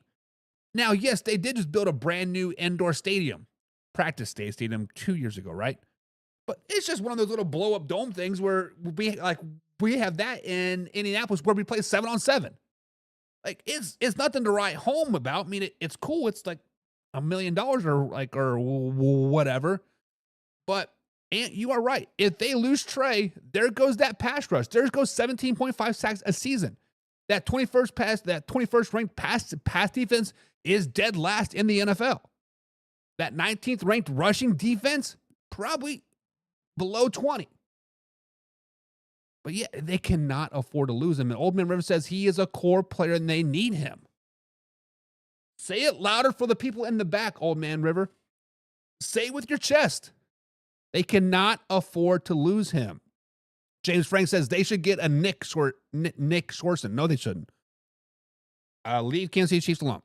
Now, yes, they did just build a brand new indoor stadium, practice stadium 2 years ago, right? But it's just one of those little blow up dome things where we have that in Indianapolis where we play 7-on-7. Like it's nothing to write home about. I mean, it's cool. It's like $1 million or whatever. But and you are right. If they lose Trey, there goes that pass rush. There goes 17.5 sacks a season. That 21st ranked pass defense is dead last in the NFL. That 19th ranked rushing defense, probably below 20. But yeah, they cannot afford to lose him. And Old Man River says he is a core player and they need him. Say it louder for the people in the back, Old Man River. Say it with your chest. They cannot afford to lose him. James Frank says they should get a Nick Swarson. No, they shouldn't. Leave Kansas City Chiefs alone.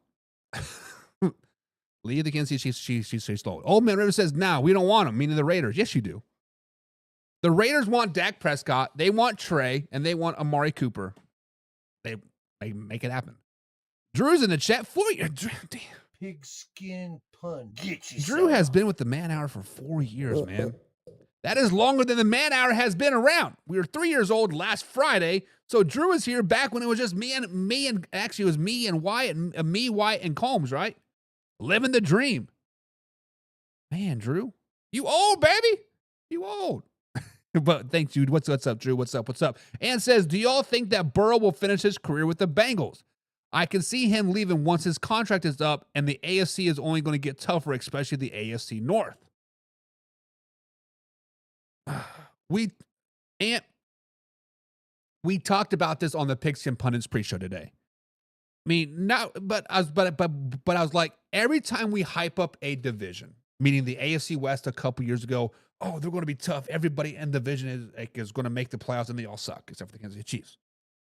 Leave the Kansas City Chiefs alone. Old Man River says, nah, we don't want him, meaning the Raiders. Yes, you do. The Raiders want Dak Prescott, they want Trey, and they want Amari Cooper. They make it happen. Drew's in the chat for you. Pigskin pun. Get you Drew has been with the Man Hour for 4 years, man. That is longer than the Man Hour has been around. We were 3 years old last Friday, so Drew is here back when it was just me and actually it was me and Wyatt, Wyatt, and Combs, right? Living the dream. Man, Drew, you old, baby. You old. But thanks, dude. What's up, Drew? What's up? And says, do y'all think that Burrow will finish his career with the Bengals? I can see him leaving once his contract is up, and the AFC is only going to get tougher, especially the AFC North. We talked about this on the Pigskin Pundits pre-show today. I mean, but I was like, every time we hype up a division, meaning the AFC West a couple years ago, oh, they're going to be tough. Everybody in the division is going to make the playoffs, and they all suck, except for the Kansas City Chiefs.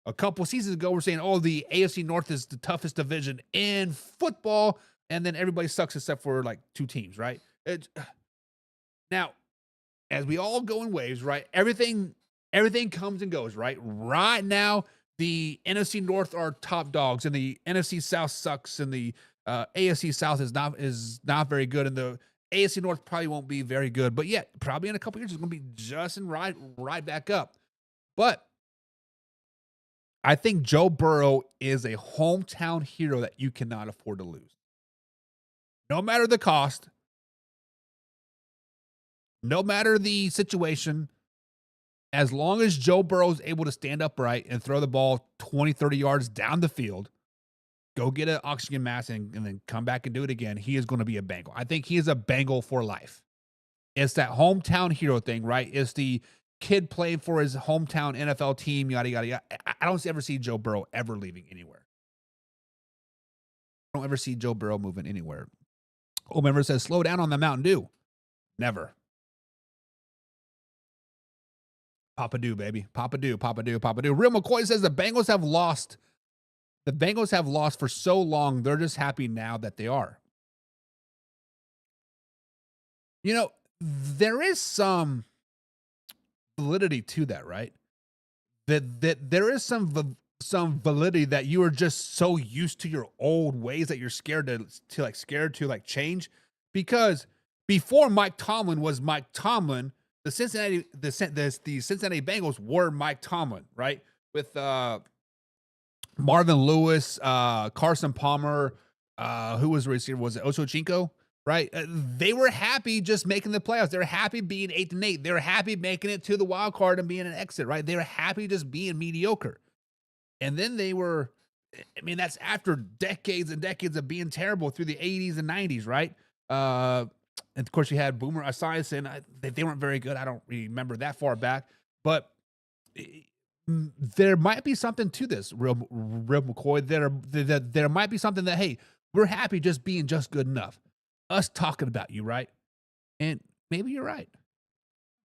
A couple seasons ago, we're saying, oh, the AFC North is the toughest division in football, and then everybody sucks except for like two teams, right? Now, as we all go in waves, right? Everything comes and goes, right? Right now, the NFC North are top dogs, and the NFC South sucks, and the AFC South is not very good, and the AFC North probably won't be very good. But yet, probably in a couple years, it's going to be just and right back up. But I think Joe Burrow is a hometown hero that you cannot afford to lose. No matter the cost, no matter the situation, as long as Joe Burrow is able to stand upright and throw the ball 20, 30 yards down the field, go get an oxygen mask and then come back and do it again, he is going to be a Bengal. I think he is a Bengal for life. It's that hometown hero thing, right? It's the kid playing for his hometown NFL team, yada, yada, yada. I don't ever see Joe Burrow ever leaving anywhere. I don't ever see Joe Burrow moving anywhere. Old Member says, slow down on the Mountain Dew. Never. Papa Do, baby. Papa Do. Real McCoy says the Bengals have lost. The Bengals have lost for so long, they're just happy now that they are. You know, there is some validity to that, right? That there is some validity that you are just so used to your old ways that you're scared to change. Because before Mike Tomlin was Mike Tomlin, the Cincinnati Bengals were Mike Tomlin, right? With Marvin Lewis, Carson Palmer, who was the receiver? Was it Ochocinco? Right? They were happy just making the playoffs. They were happy being 8-8. They were happy making it to the wild card and being an exit, right? They were happy just being mediocre. And then they were, I mean, that's after decades and decades of being terrible through the 80s and 90s, right? And of course, you had Boomer Esiason. They weren't very good. I don't remember that far back. But there might be something to this, real McCoy. There might be something that, hey, we're happy just being just good enough. Us talking about you, right? And maybe you're right.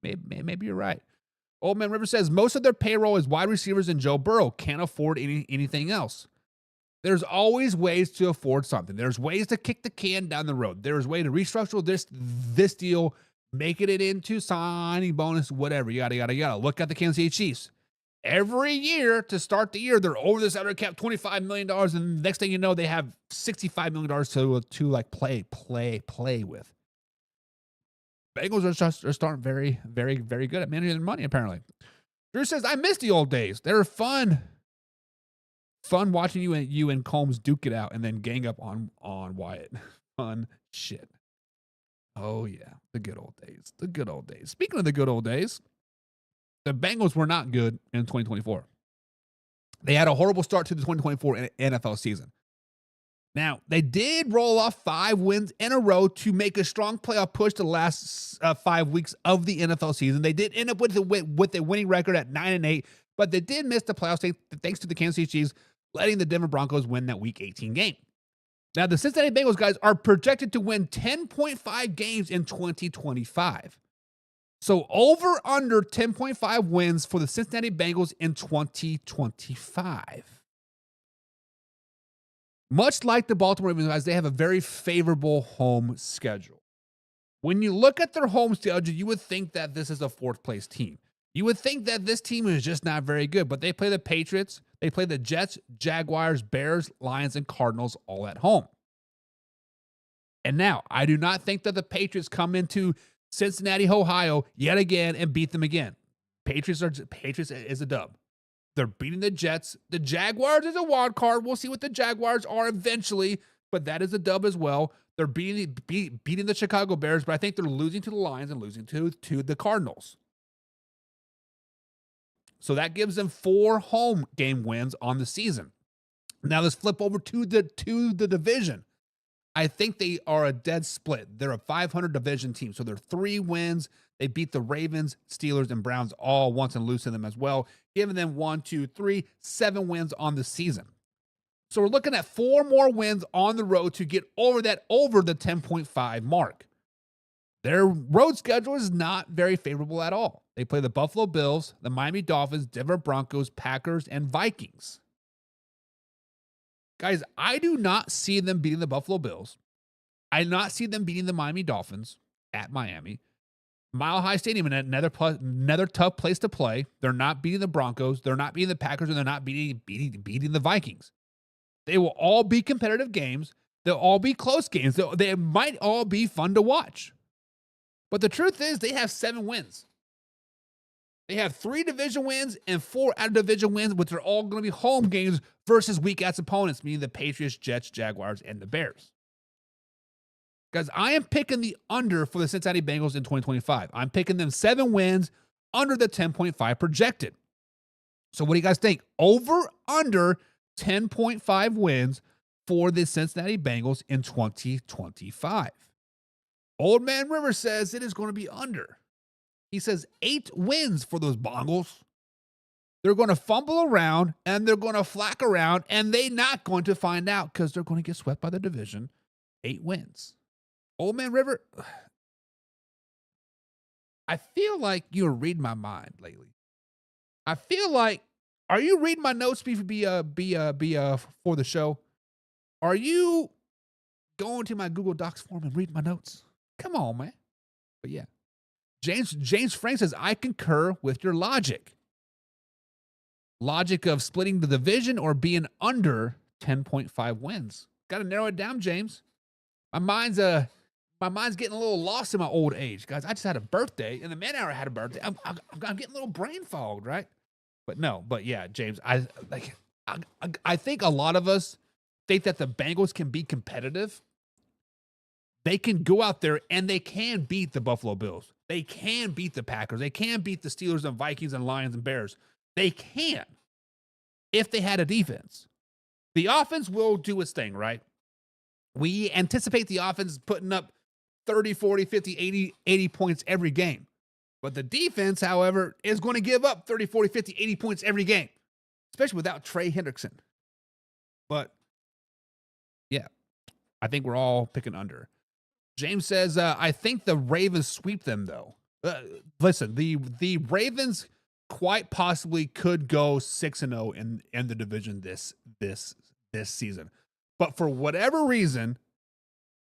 Maybe you're right. Old Man River says most of their payroll is wide receivers and Joe Burrow. Can't afford anything else. There's always ways to afford something. There's ways to kick the can down the road. There's way to restructure this deal, making it into signing bonus, whatever. Yada, yada, yada. Look at the Kansas City Chiefs. Every year to start the year, they're over the salary cap, $25 million. And the next thing you know, they have $65 million to like play with. Bengals are starting very, very, very good at managing their money, apparently. Drew says, I miss the old days. They were fun. Fun watching you and Combs duke it out and then gang up on Wyatt. Fun shit. Oh, yeah. The good old days. The good old days. Speaking of the good old days, the Bengals were not good in 2024. They had a horrible start to the 2024 NFL season. Now, they did roll off 5 wins in a row to make a strong playoff push the last 5 weeks of the NFL season. They did end up with a winning record at 9-8, but they did miss the playoffs thanks to the Kansas City Chiefs letting the Denver Broncos win that Week 18 game. Now, the Cincinnati Bengals, guys, are projected to win 10.5 games in 2025. So over under 10.5 wins for the Cincinnati Bengals in 2025. Much like the Baltimore Ravens, guys, they have a very favorable home schedule. When you look at their home schedule, you would think that this is a 4th-place team. You would think that this team is just not very good, but they play the Patriots, they play the Jets, Jaguars, Bears, Lions, and Cardinals all at home. And now, I do not think that the Patriots come into Cincinnati, Ohio, yet again and beat them again. Patriots is a dub. They're beating the Jets. The Jaguars is a wild card. We'll see what the Jaguars are eventually, but that is a dub as well. They're beating the Chicago Bears, but I think they're losing to the Lions and losing to the Cardinals. So that gives them 4 home game wins on the season. Now let's flip over to the division. I think they are a dead split. They're a 500 division team. So they're 3 wins. They beat the Ravens, Steelers, and Browns all once and lose to them as well, giving them 7 wins on the season. So we're looking at 4 more wins on the road to get over the 10.5 mark. Their road schedule is not very favorable at all. They play the Buffalo Bills, the Miami Dolphins, Denver Broncos, Packers, and Vikings. Guys, I do not see them beating the Buffalo Bills. I do not see them beating the Miami Dolphins at Miami. Mile High Stadium, another tough place to play. They're not beating the Broncos. They're not beating the Packers, and they're not beating the Vikings. They will all be competitive games. They'll all be close games. They might all be fun to watch. But the truth is, they have 7 wins. They have 3 division wins and 4 out-of-division wins, which are all going to be home games versus weak-ass opponents, meaning the Patriots, Jets, Jaguars, and the Bears. Guys, I am picking the under for the Cincinnati Bengals in 2025. I'm picking them 7 wins under the 10.5 projected. So what do you guys think? Over, under 10.5 wins for the Cincinnati Bengals in 2025. Old Man River says it is going to be under. He says 8 wins for those Bengals. They're going to fumble around and they're going to flack around and they're not going to find out because they're going to get swept by the division. 8 wins. Old Man River, I feel like you're reading my mind lately. I feel like, are you reading my notes for the show? Are you going to my Google Docs form and reading my notes? Come on, man. But yeah. James Frank says, I concur with your logic. Logic of splitting the division or being under 10.5 wins. Got to narrow it down, James. My mind's getting a little lost in my old age, guys. I just had a birthday, and the man hour had a birthday. I'm getting a little brain fogged, right? But yeah, James, I think a lot of us think that the Bengals can be competitive. They can go out there and they can beat the Buffalo Bills. They can beat the Packers. They can beat the Steelers and Vikings and Lions and Bears. They can if they had a defense. The offense will do its thing, right? We anticipate the offense putting up 30, 40, 50, 80 points every game. But the defense, however, is going to give up 30, 40, 50, 80 points every game, especially without Trey Hendrickson. But, yeah, I think we're all picking under. James says, I think the Ravens sweep them, though. Listen, the Ravens quite possibly could go 6-0 in the division this season. But for whatever reason,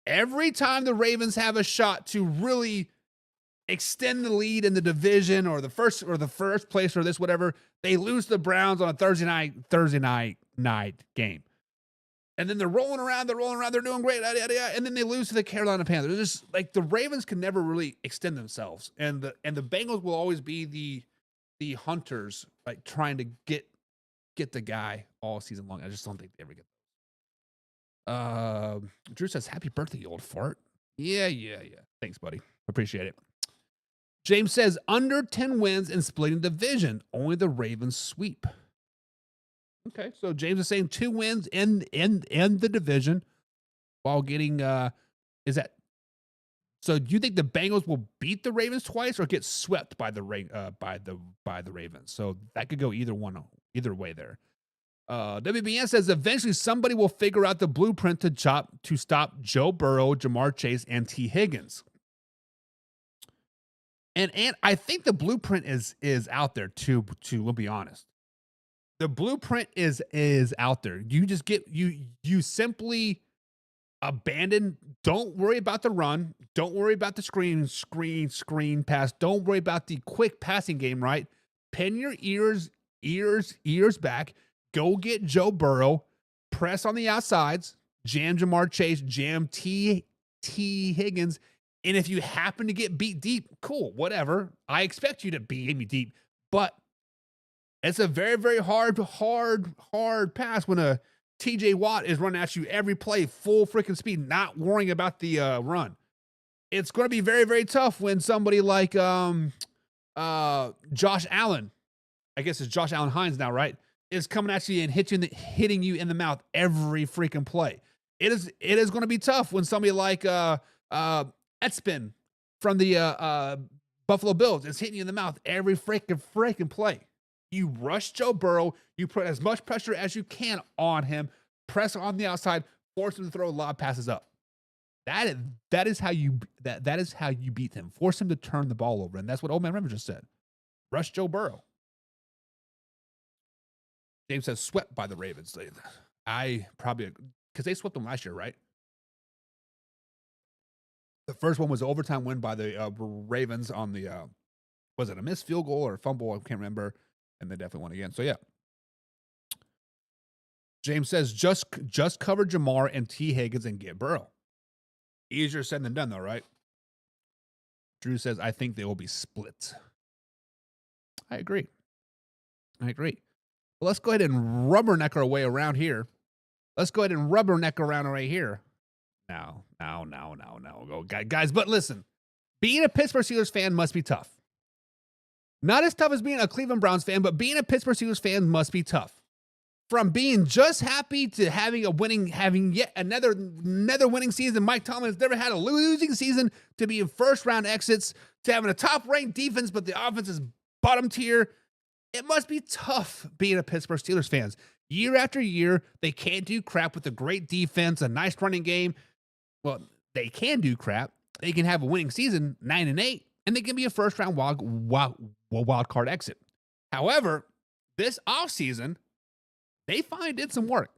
every time the Ravens have a shot to really extend the lead in the division or the first place or this whatever, they lose to the Browns on a Thursday night game. And then they're rolling around, they're doing great, and then they lose to the Carolina Panthers. It's just like the Ravens can never really extend themselves, and the Bengals will always be the hunters, like trying to get the guy all season long. I just don't think they ever get. Drew says, "Happy birthday, you old fart." Yeah. Thanks, buddy. Appreciate it. James says, under 10 wins and splitting division. Only the Ravens sweep. Okay, so James is saying 2 wins in the division while getting, so do you think the Bengals will beat the Ravens twice or get swept by the Ravens? So that could go either way there. WBN says eventually somebody will figure out the blueprint to stop Joe Burrow, Jamar Chase, and T. Higgins. And I think the blueprint is out there too. We'll be honest. The blueprint is out there. You just you simply abandon. Don't worry about the run. Don't worry about the screen pass. Don't worry about the quick passing game. Right? Pin your ears back. Go get Joe Burrow. Press on the outsides. Jam Jamar Chase. Jam T. Higgins. And if you happen to get beat deep, cool, whatever. I expect you to beat me deep, but it's a very, very hard pass when a TJ Watt is running at you every play, full freaking speed, not worrying about the run. It's going to be very, very tough when somebody like Josh Allen, I guess it's Josh Allen Hines now, right, is coming at you and hitting you in the mouth every freaking play. It is going to be tough when somebody like Etspin from the Buffalo Bills is hitting you in the mouth every freaking play. You rush Joe Burrow. You put as much pressure as you can on him. Press on the outside. Force him to throw lob passes up. That is how you beat him. Force him to turn the ball over, and that's what Old Man Rivers just said. Rush Joe Burrow. James says swept by the Ravens. I probably because they swept them last year, right? The first one was an overtime win by the Ravens on the, was it a missed field goal or a fumble? I can't remember. And they definitely won again. So, yeah. James says, just cover Jamar and T. Higgins and get Burrow. Easier said than done, though, right? Drew says, I think they will be split. I agree. Well, let's go ahead and rubberneck our way around here. Right here. Now. Go, guys. But listen, being a Pittsburgh Steelers fan must be tough. Not as tough as being a Cleveland Browns fan, but being a Pittsburgh Steelers fan must be tough. From being just happy to having yet another winning season. Mike Tomlin has never had a losing season, to be in first round exits, to having a top ranked defense, but the offense is bottom tier. It must be tough being a Pittsburgh Steelers fans. Year after year, they can't do crap with a great defense, a nice running game. Well, they can do crap. They can have a winning season, 9-8, and they can be a first-round wild card exit. However, this offseason, they finally did some work.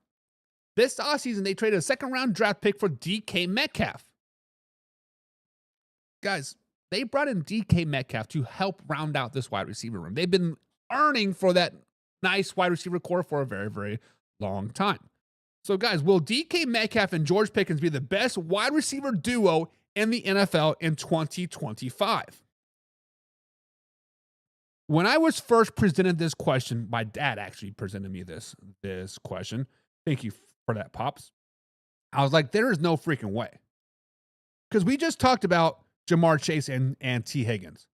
This offseason, they traded a second-round draft pick for DK Metcalf. Guys, they brought in DK Metcalf to help round out this wide receiver room. They've been earning for that nice wide receiver core for a very, very long time. So, guys, will DK Metcalf and George Pickens be the best wide receiver duo in the NFL in 2025? When I was first presented this question, my dad actually presented me this question. Thank you for that, Pops. I was like, there is no freaking way. Because we just talked about Jamar Chase and T. Higgins.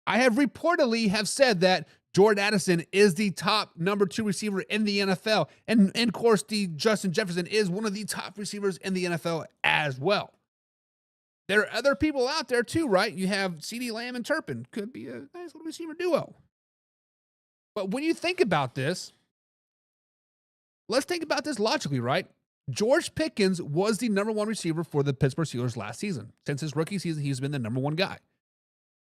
I have reportedly said that Jordan Addison is the top number 2 receiver in the NFL. And of course, Justin Jefferson is one of the top receivers in the NFL as well. There are other people out there too, right? You have CeeDee Lamb and Turpin. Could be a nice little receiver duo. But when you think about this, let's think about this logically, right? George Pickens was the number 1 receiver for the Pittsburgh Steelers last season. Since his rookie season, he's been the number 1 guy.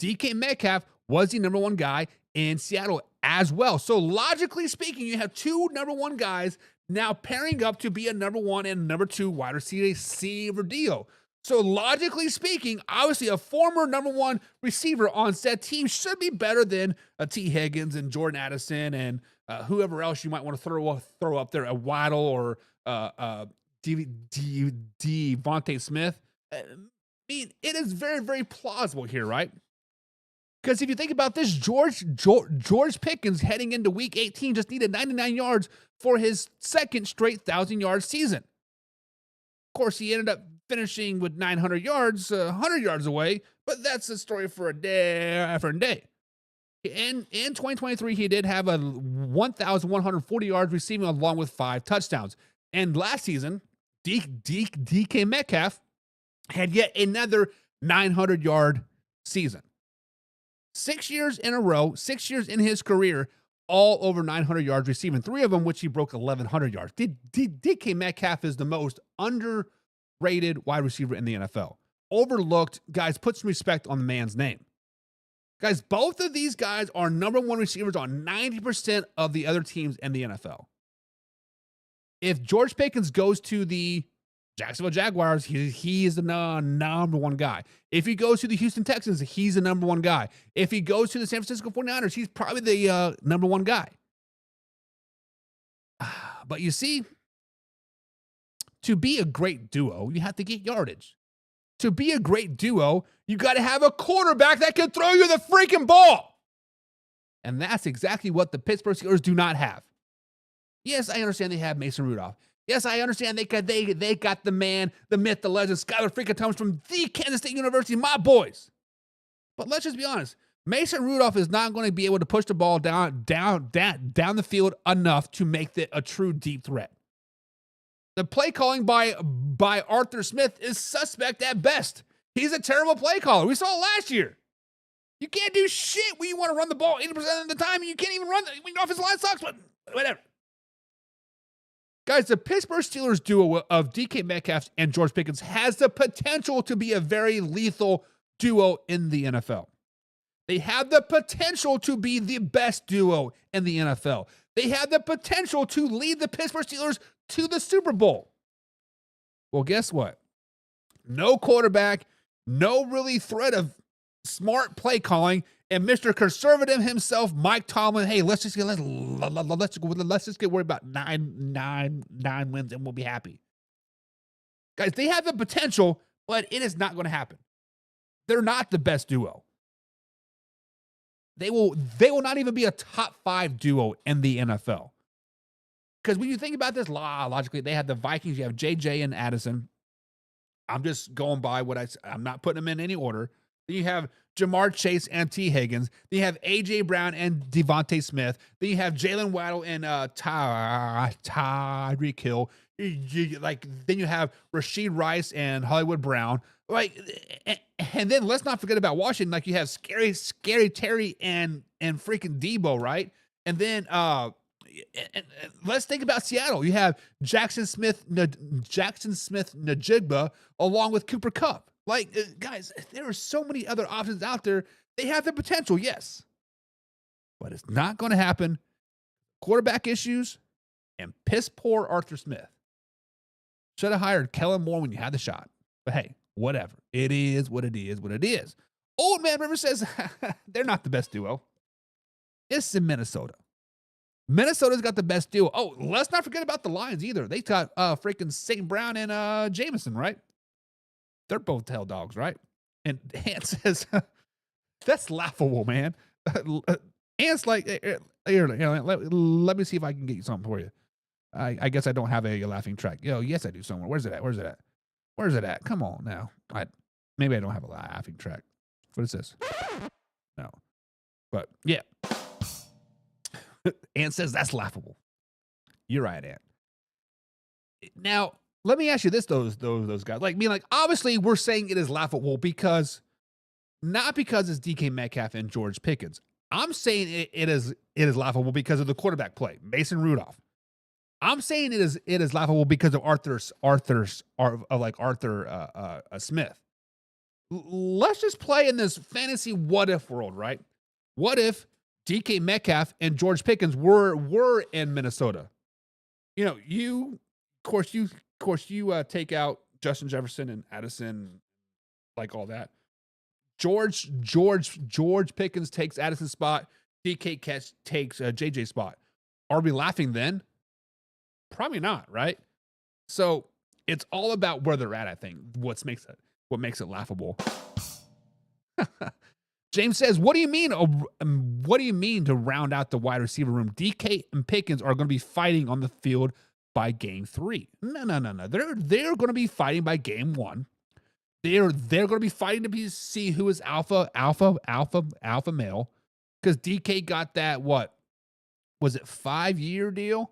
DK Metcalf was the number 1 guy in Seattle as well. So logically speaking, you have 2 number 1 guys now pairing up to be a number 1 and number 2 wide receiver deal. So logically speaking, obviously a former number 1 receiver on said team should be better than a T. Higgins and Jordan Addison and whoever else you might want to throw up there, a Waddle or Devontae Smith. I mean, it is very, very plausible here, right? Because if you think about this, George Pickens heading into week 18 just needed 99 yards for his second straight 1,000-yard season. Of course, he ended up finishing with 900 yards, 100 yards away, but that's a story for a different day. In 2023, he did have a 1,140 yards receiving along with 5 touchdowns. And last season, DK Metcalf had yet another 900-yard season. 6 years in a row, 6 years in his career, all over 900 yards receiving. 3 of them, which he broke 1,100 yards. DK Metcalf is the most underrated wide receiver in the NFL. Overlooked. Guys, put some respect on the man's name. Guys, both of these guys are number 1 receivers on 90% of the other teams in the NFL. If George Pickens goes to the Jacksonville Jaguars, he is the number 1 guy. If he goes to the Houston Texans, he's the number 1 guy. If he goes to the San Francisco 49ers, he's probably the number 1 guy. But you see, to be a great duo, you have to get yardage. To be a great duo, you got to have a quarterback that can throw you the freaking ball. And that's exactly what the Pittsburgh Steelers do not have. Yes, I understand they have Mason Rudolph. Yes, I understand they got the man, the myth, the legend, Skylar freaking Thomas from the Kansas State University, my boys. But let's just be honest. Mason Rudolph is not going to be able to push the ball down the field enough to make it a true deep threat. The play calling by Arthur Smith is suspect at best. He's a terrible play caller. We saw it last year. You can't do shit when you want to run the ball 80% of the time, and you can't even run the offensive line sucks, but whatever. Guys, the Pittsburgh Steelers duo of DK Metcalf and George Pickens has the potential to be a very lethal duo in the NFL. They have the potential to be the best duo in the NFL. They have the potential to lead the Pittsburgh Steelers to the Super Bowl. Well, guess what? No quarterback, no really threat of smart play calling, and Mr. Conservative himself, Mike Tomlin. Hey, let's just get worried about nine wins, and we'll be happy. Guys, they have the potential, but it is not going to happen. They're not the best duo. They will not even be a top 5 duo in the NFL. Because when you think about this logically, they have the Vikings. You have JJ and Addison. I'm just going by what I'm not putting them in any order. Then you have Jamar Chase and T. Higgins. Then you have A.J. Brown and Devontae Smith. Then you have Jalen Waddle and Tyreek Hill. Then you have Rashid Rice and Hollywood Brown. And then let's not forget about Washington. Like, you have Scary Terry and freaking Debo, right? And then and let's think about Seattle. You have Jackson Smith Najigba along with Cooper Kupp. Guys, there are so many other options out there. They have the potential, yes. But it's not going to happen. Quarterback issues and piss poor Arthur Smith. Should have hired Kellen Moore when you had the shot. But hey, whatever. It is what it is. Old Man River says they're not the best duo. It's in Minnesota. Minnesota's got the best duo. Oh, let's not forget about the Lions either. They got freaking St. Brown and Jameson, right? They're both tail dogs, right? And Ant says, that's laughable, man. Ant's like, here, let me see if I can get you something for you. I guess I don't have a laughing track. Yes, I do somewhere. Where's it at? Come on now. Maybe I don't have a laughing track. What is this? No. But yeah. Ant says that's laughable. You're right, Ant. Now, let me ask you this, those guys. Obviously, we're saying it is laughable not because it's DK Metcalf and George Pickens. I'm saying it is laughable because of the quarterback play, Mason Rudolph. I'm saying it is laughable because of Arthur Smith. Let's just play in this fantasy what if world, right? What if DK Metcalf and George Pickens were in Minnesota? You take out Justin Jefferson and Addison, all that. George Pickens takes Addison's spot. DK takes JJ's spot. Are we laughing then? Probably not, right? So it's all about where they're at, I think. What makes it laughable. James says, what do you mean? What do you mean to round out the wide receiver room? DK and Pickens are going to be fighting on the field by game 3. No. They're going to be fighting by game 1. They're going to be fighting to see who is alpha male. Because DK got that, what? Was it 5-year deal?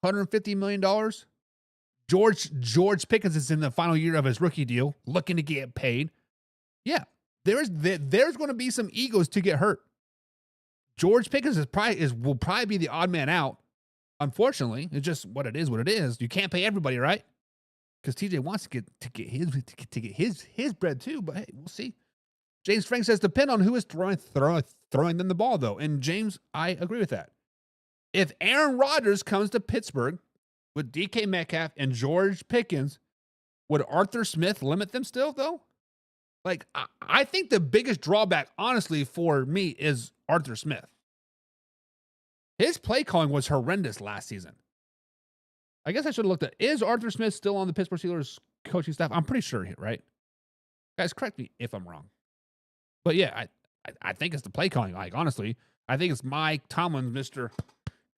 $150 million? George Pickens is in the final year of his rookie deal, looking to get paid. Yeah, there's going to be some egos to get hurt. George Pickens will probably be the odd man out. Unfortunately, it's just what it is. You can't pay everybody, right? Because TJ wants to get his bread too. But hey, we'll see. James Frank says depend on who is throwing them the ball though. And James, I agree with that. If Aaron Rodgers comes to Pittsburgh with DK Metcalf and George Pickens, would Arthur Smith limit them still though? Like I think the biggest drawback, honestly, for me is Arthur Smith. His play calling was horrendous last season. I guess I should have looked at, is Arthur Smith still on the Pittsburgh Steelers coaching staff? I'm pretty sure, right? Guys, correct me if I'm wrong. But yeah, I think it's the play calling. Like, honestly, I think it's Mike Tomlin, Mr.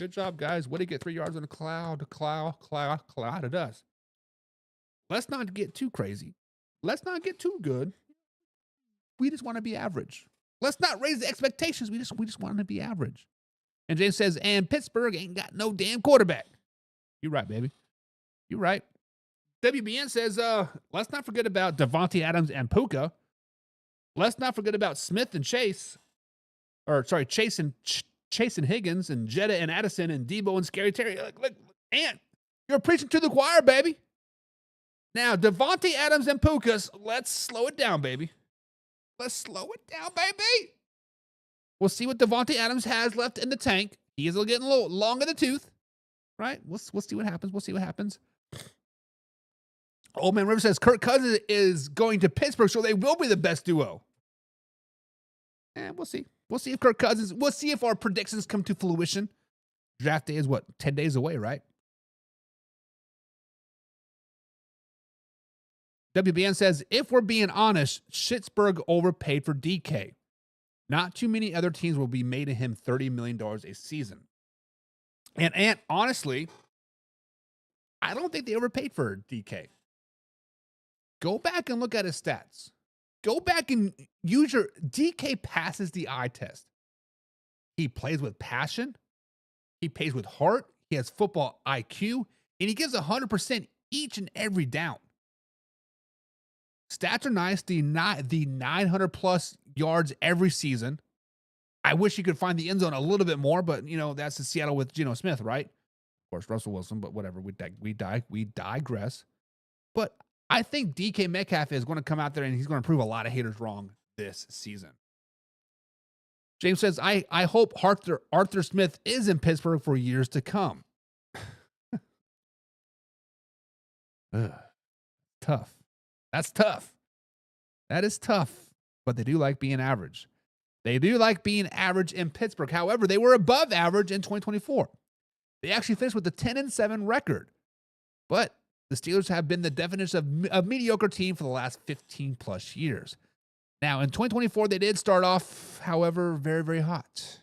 Good job, guys. What did he get 3 yards in a cloud of dust? Let's not get too crazy. Let's not get too good. We just want to be average. Let's not raise the expectations. We just want to be average. And James says, and Pittsburgh ain't got no damn quarterback. You're right, baby. You're right. WBN says, let's not forget about Devontae Adams and Puka. Let's not forget about Smith and Chase. Or, sorry, Chase and Higgins and Jetta and Addison and Debo and Scary Terry. Look, Ant, you're preaching to the choir, baby. Now, Devontae Adams and Puka, let's slow it down, baby. Let's slow it down, baby. We'll see what Devontae Adams has left in the tank. He is getting a little long in the tooth, right? We'll see what happens. We'll see what happens. Old Man River says Kirk Cousins is going to Pittsburgh, so they will be the best duo. And we'll see. We'll see if Kirk Cousins, we'll see if our predictions come to fruition. Draft day is what, 10 days away, right? WBN says, if we're being honest, Schittsburg overpaid for DK. Not too many other teams will be made him $30 million a season. And honestly, I don't think they overpaid for DK. Go back and look at his stats. Go back and use your... DK passes the eye test. He plays with passion. He plays with heart. He has football IQ. And he gives 100% each and every down. Stats are nice. The 900-plus yards every season. I wish he could find the end zone a little bit more, but, that's the Seattle with Geno Smith, right? Of course, Russell Wilson, but whatever. We digress. But I think DK Metcalf is going to come out there and he's going to prove a lot of haters wrong this season. James says, I hope Arthur Smith is in Pittsburgh for years to come. Tough. That's tough. That is tough. But they do like being average. They do like being average in Pittsburgh. However, they were above average in 2024. They actually finished with a 10-7 record. But the Steelers have been the definition of a mediocre team for the last 15-plus years. Now, in 2024, they did start off, however, very, very hot.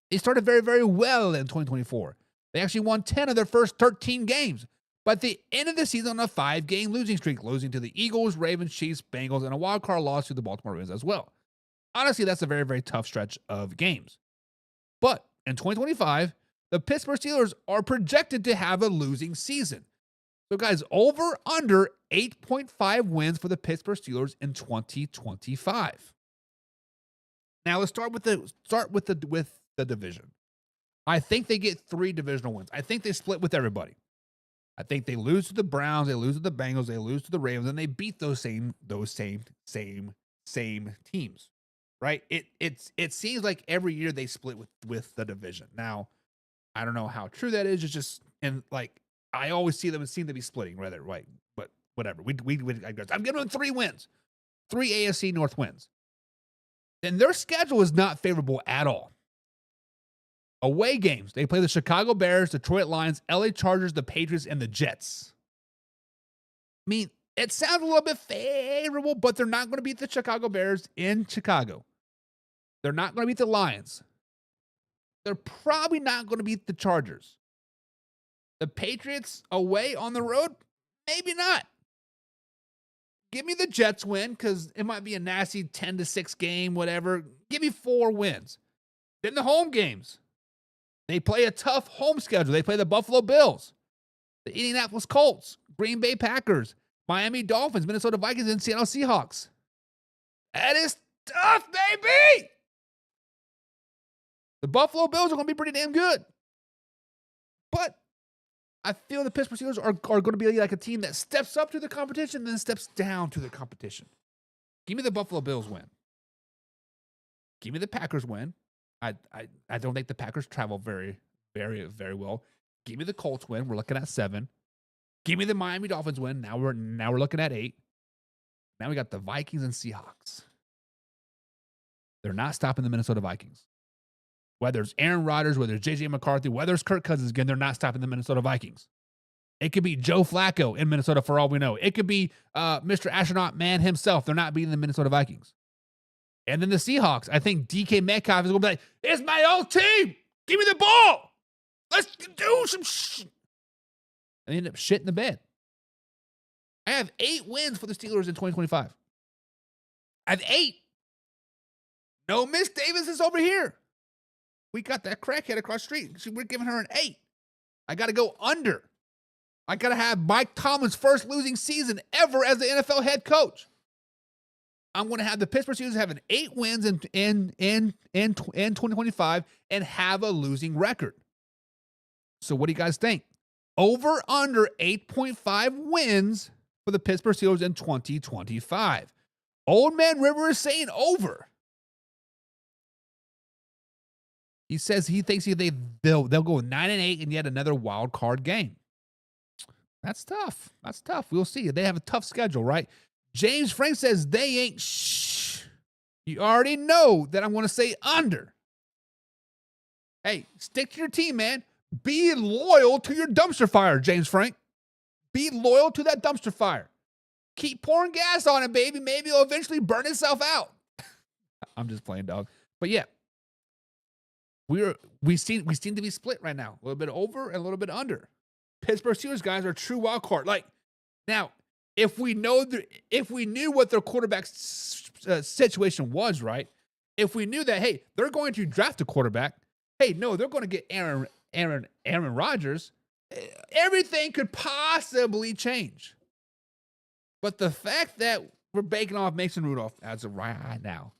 They started very, very well in 2024. They actually won 10 of their first 13 games. But at the end of the season, on a 5-game losing streak, losing to the Eagles, Ravens, Chiefs, Bengals, and a wild-card loss to the Baltimore Ravens as well. Honestly, that's a very, very tough stretch of games. But in 2025, the Pittsburgh Steelers are projected to have a losing season. So, guys, over under 8.5 wins for the Pittsburgh Steelers in 2025. Now, let's start with the division. I think they get 3 divisional wins. I think they split with everybody. I think they lose to the Browns, they lose to the Bengals, they lose to the Ravens, and they beat those same teams. Right? It seems like every year they split with the division. Now, I don't know how true that is. It's just, and like I always see them seem to be splitting, rather, right? But whatever. I'm giving them 3 wins, 3 AFC North wins. And their schedule is not favorable at all. Away games, they play the Chicago Bears, Detroit Lions, LA Chargers, the Patriots, and the Jets. I mean, it sounds a little bit favorable, but they're not going to beat the Chicago Bears in Chicago. They're not going to beat the Lions. They're probably not going to beat the Chargers. The Patriots away on the road? Maybe not. Give me the Jets win because it might be a nasty 10-6 game, whatever. Give me 4 wins. Then the home games. They play a tough home schedule. They play the Buffalo Bills, the Indianapolis Colts, Green Bay Packers, Miami Dolphins, Minnesota Vikings, and Seattle Seahawks. That is tough, baby! The Buffalo Bills are going to be pretty damn good. But I feel the Pittsburgh Steelers are going to be like a team that steps up to the competition and then steps down to the competition. Give me the Buffalo Bills win. Give me the Packers win. I don't think the Packers travel very, very, very well. Give me the Colts win. We're looking at 7. Give me the Miami Dolphins win. Now we're looking at 8. Now we got the Vikings and Seahawks. They're not stopping the Minnesota Vikings. Whether it's Aaron Rodgers, whether it's J.J. McCarthy, whether it's Kirk Cousins again, they're not stopping the Minnesota Vikings. It could be Joe Flacco in Minnesota for all we know. It could be Mr. Astronaut Man himself. They're not beating the Minnesota Vikings. And then the Seahawks, I think DK Metcalf is going to be like, it's my old team. Give me the ball. Let's do some shit. And they end up shitting the bed. I have 8 wins for the Steelers in 2025. I have 8. No Miss Davis is over here. We got that crackhead across the street. We're giving her an 8. I got to go under. I got to have Mike Tomlin's first losing season ever as the NFL head coach. I'm going to have the Pittsburgh Steelers having 8 wins in 2025 and have a losing record. So what do you guys think? Over under 8.5 wins for the Pittsburgh Steelers in 2025. Old Man River is saying over. He says he thinks they'll go 9-8 and yet another wild card game. That's tough. That's tough. We'll see. They have a tough schedule, right? James Frank says they ain't shh. You already know that I'm going to say under. Hey, stick to your team, man. Be loyal to your dumpster fire, James Frank. Be loyal to that dumpster fire. Keep pouring gas on it, baby. Maybe it'll eventually burn itself out. I'm just playing, dog. But yeah, we seem to be split right now. A little bit over and a little bit under. Pittsburgh Steelers guys are true wild card. Like now, if we knew what their quarterback situation was, right? If we knew that, hey, they're going to draft a quarterback. Hey, no, they're going to get Aaron Rodgers. Everything could possibly change. But the fact that we're baking off Mason Rudolph as of right now,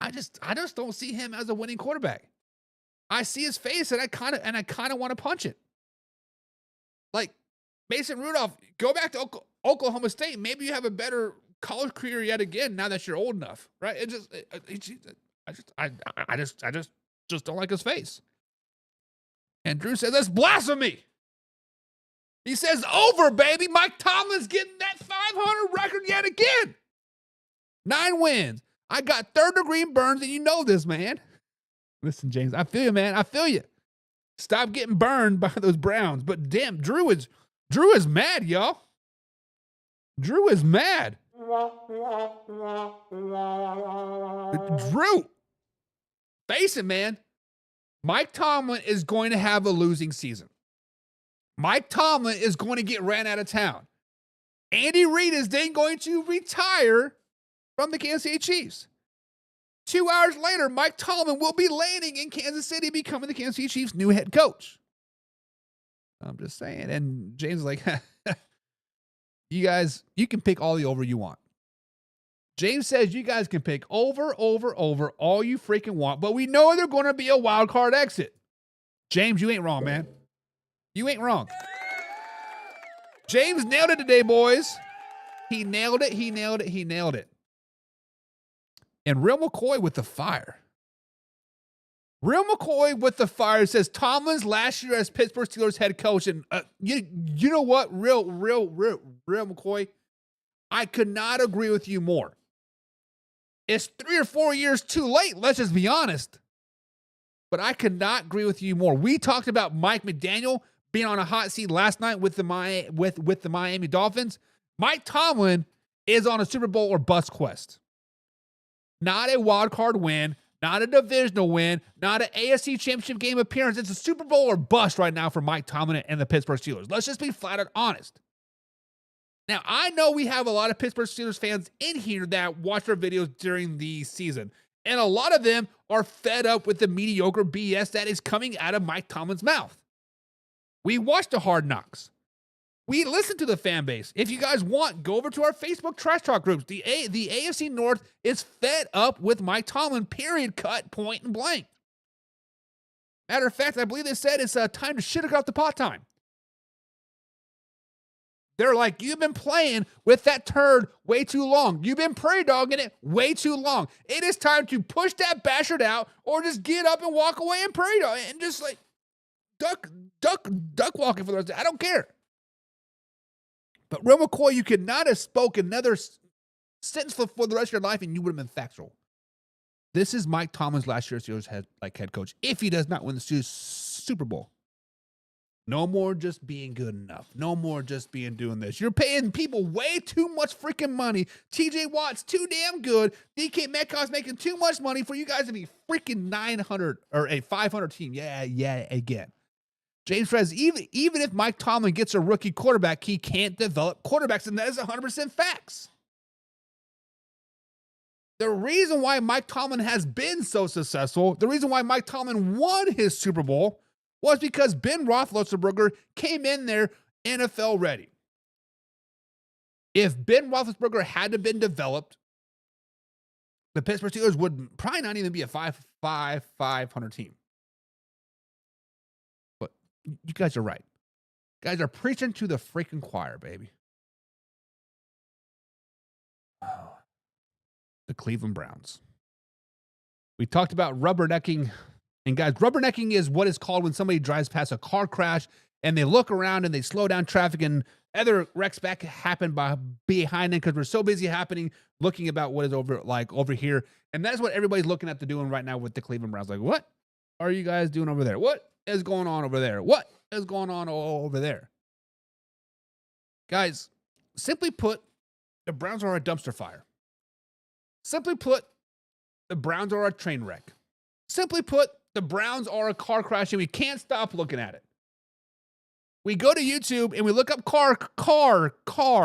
I just don't see him as a winning quarterback. I see his face and I kind of want to punch it. Like Mason Rudolph, go back to Oklahoma State. Maybe you have a better college career yet again now that you're old enough, right? I just don't like his face. And Drew says that's blasphemy. He says over, baby. Mike Tomlin's getting that 500 record yet again. 9 wins. I got third-degree burns, and you know this, man. Listen, James, I feel you, man. I feel you. Stop getting burned by those Browns. But damn, Drew is mad, y'all. Drew is mad. Drew, face it, man. Mike Tomlin is going to have a losing season. Mike Tomlin is going to get ran out of town. Andy Reid is then going to retire from the Kansas City Chiefs. 2 hours later, Mike Tomlin will be landing in Kansas City, becoming the Kansas City Chiefs' new head coach. I'm just saying. And James is like, you guys, you can pick all the over you want. James says you guys can pick over all you freaking want, but we know they're going to be a wild card exit. James, you ain't wrong, man. You ain't wrong. James nailed it today, boys. He nailed it. And Real McCoy with the fire. Real McCoy with the fire says Tomlin's last year as Pittsburgh Steelers head coach. And you know what? Real McCoy, I could not agree with you more. It's 3 or 4 years too late. Let's just be honest. But I could not agree with you more. We talked about Mike McDaniel being on a hot seat last night with the Miami Dolphins. Mike Tomlin is on a Super Bowl or bust quest. Not a wild card win, not a divisional win, not an AFC Championship game appearance. It's a Super Bowl or bust right now for Mike Tomlin and the Pittsburgh Steelers. Let's just be flat out honest. Now, I know we have a lot of Pittsburgh Steelers fans in here that watch our videos during the season, and a lot of them are fed up with the mediocre BS that is coming out of Mike Tomlin's mouth. We watch the Hard Knocks. We listen to the fan base. If you guys want, go over to our Facebook trash talk groups. The AFC North is fed up with Mike Tomlin, period, cut, point, and blank. Matter of fact, I believe they said it's time to shit off the pot time. They're like, you've been playing with that turd way too long. You've been prairie dogging it way too long. It is time to push that bastard out or just get up and walk away and prairie dog and just like duck walking for the rest of it. I don't care. But Real McCoy, you could not have spoken another sentence for the rest of your life and you would have been factual. This is Mike Tomlin's last year as Steelers head coach if he does not win the Super Bowl. No more just being good enough. No more just doing this. You're paying people way too much freaking money. TJ Watt's too damn good. DK Metcalf's making too much money for you guys to be freaking 900 or a 500 team. Yeah, again. James Frez, even if Mike Tomlin gets a rookie quarterback, he can't develop quarterbacks, and that is 100% facts. The reason why Mike Tomlin has been so successful, the reason why Mike Tomlin won his Super Bowl was because Ben Roethlisberger came in there NFL ready. If Ben Roethlisberger hadn't been developed, the Pittsburgh Steelers would probably not even be a 500 team. But you guys are right. You guys are preaching to the freaking choir, baby. The Cleveland Browns. We talked about rubbernecking. And guys, rubbernecking is what it's called when somebody drives past a car crash and they look around and they slow down traffic and other wrecks back happen behind them because we're so busy looking about what is over here. And that's what everybody's looking at doing right now with the Cleveland Browns. Like, what are you guys doing over there? What is going on over there? What is going on over there? Guys, simply put, the Browns are a dumpster fire. Simply put, the Browns are a train wreck. Simply put, the Browns are a car crash and we can't stop looking at it. We go to YouTube and we look up car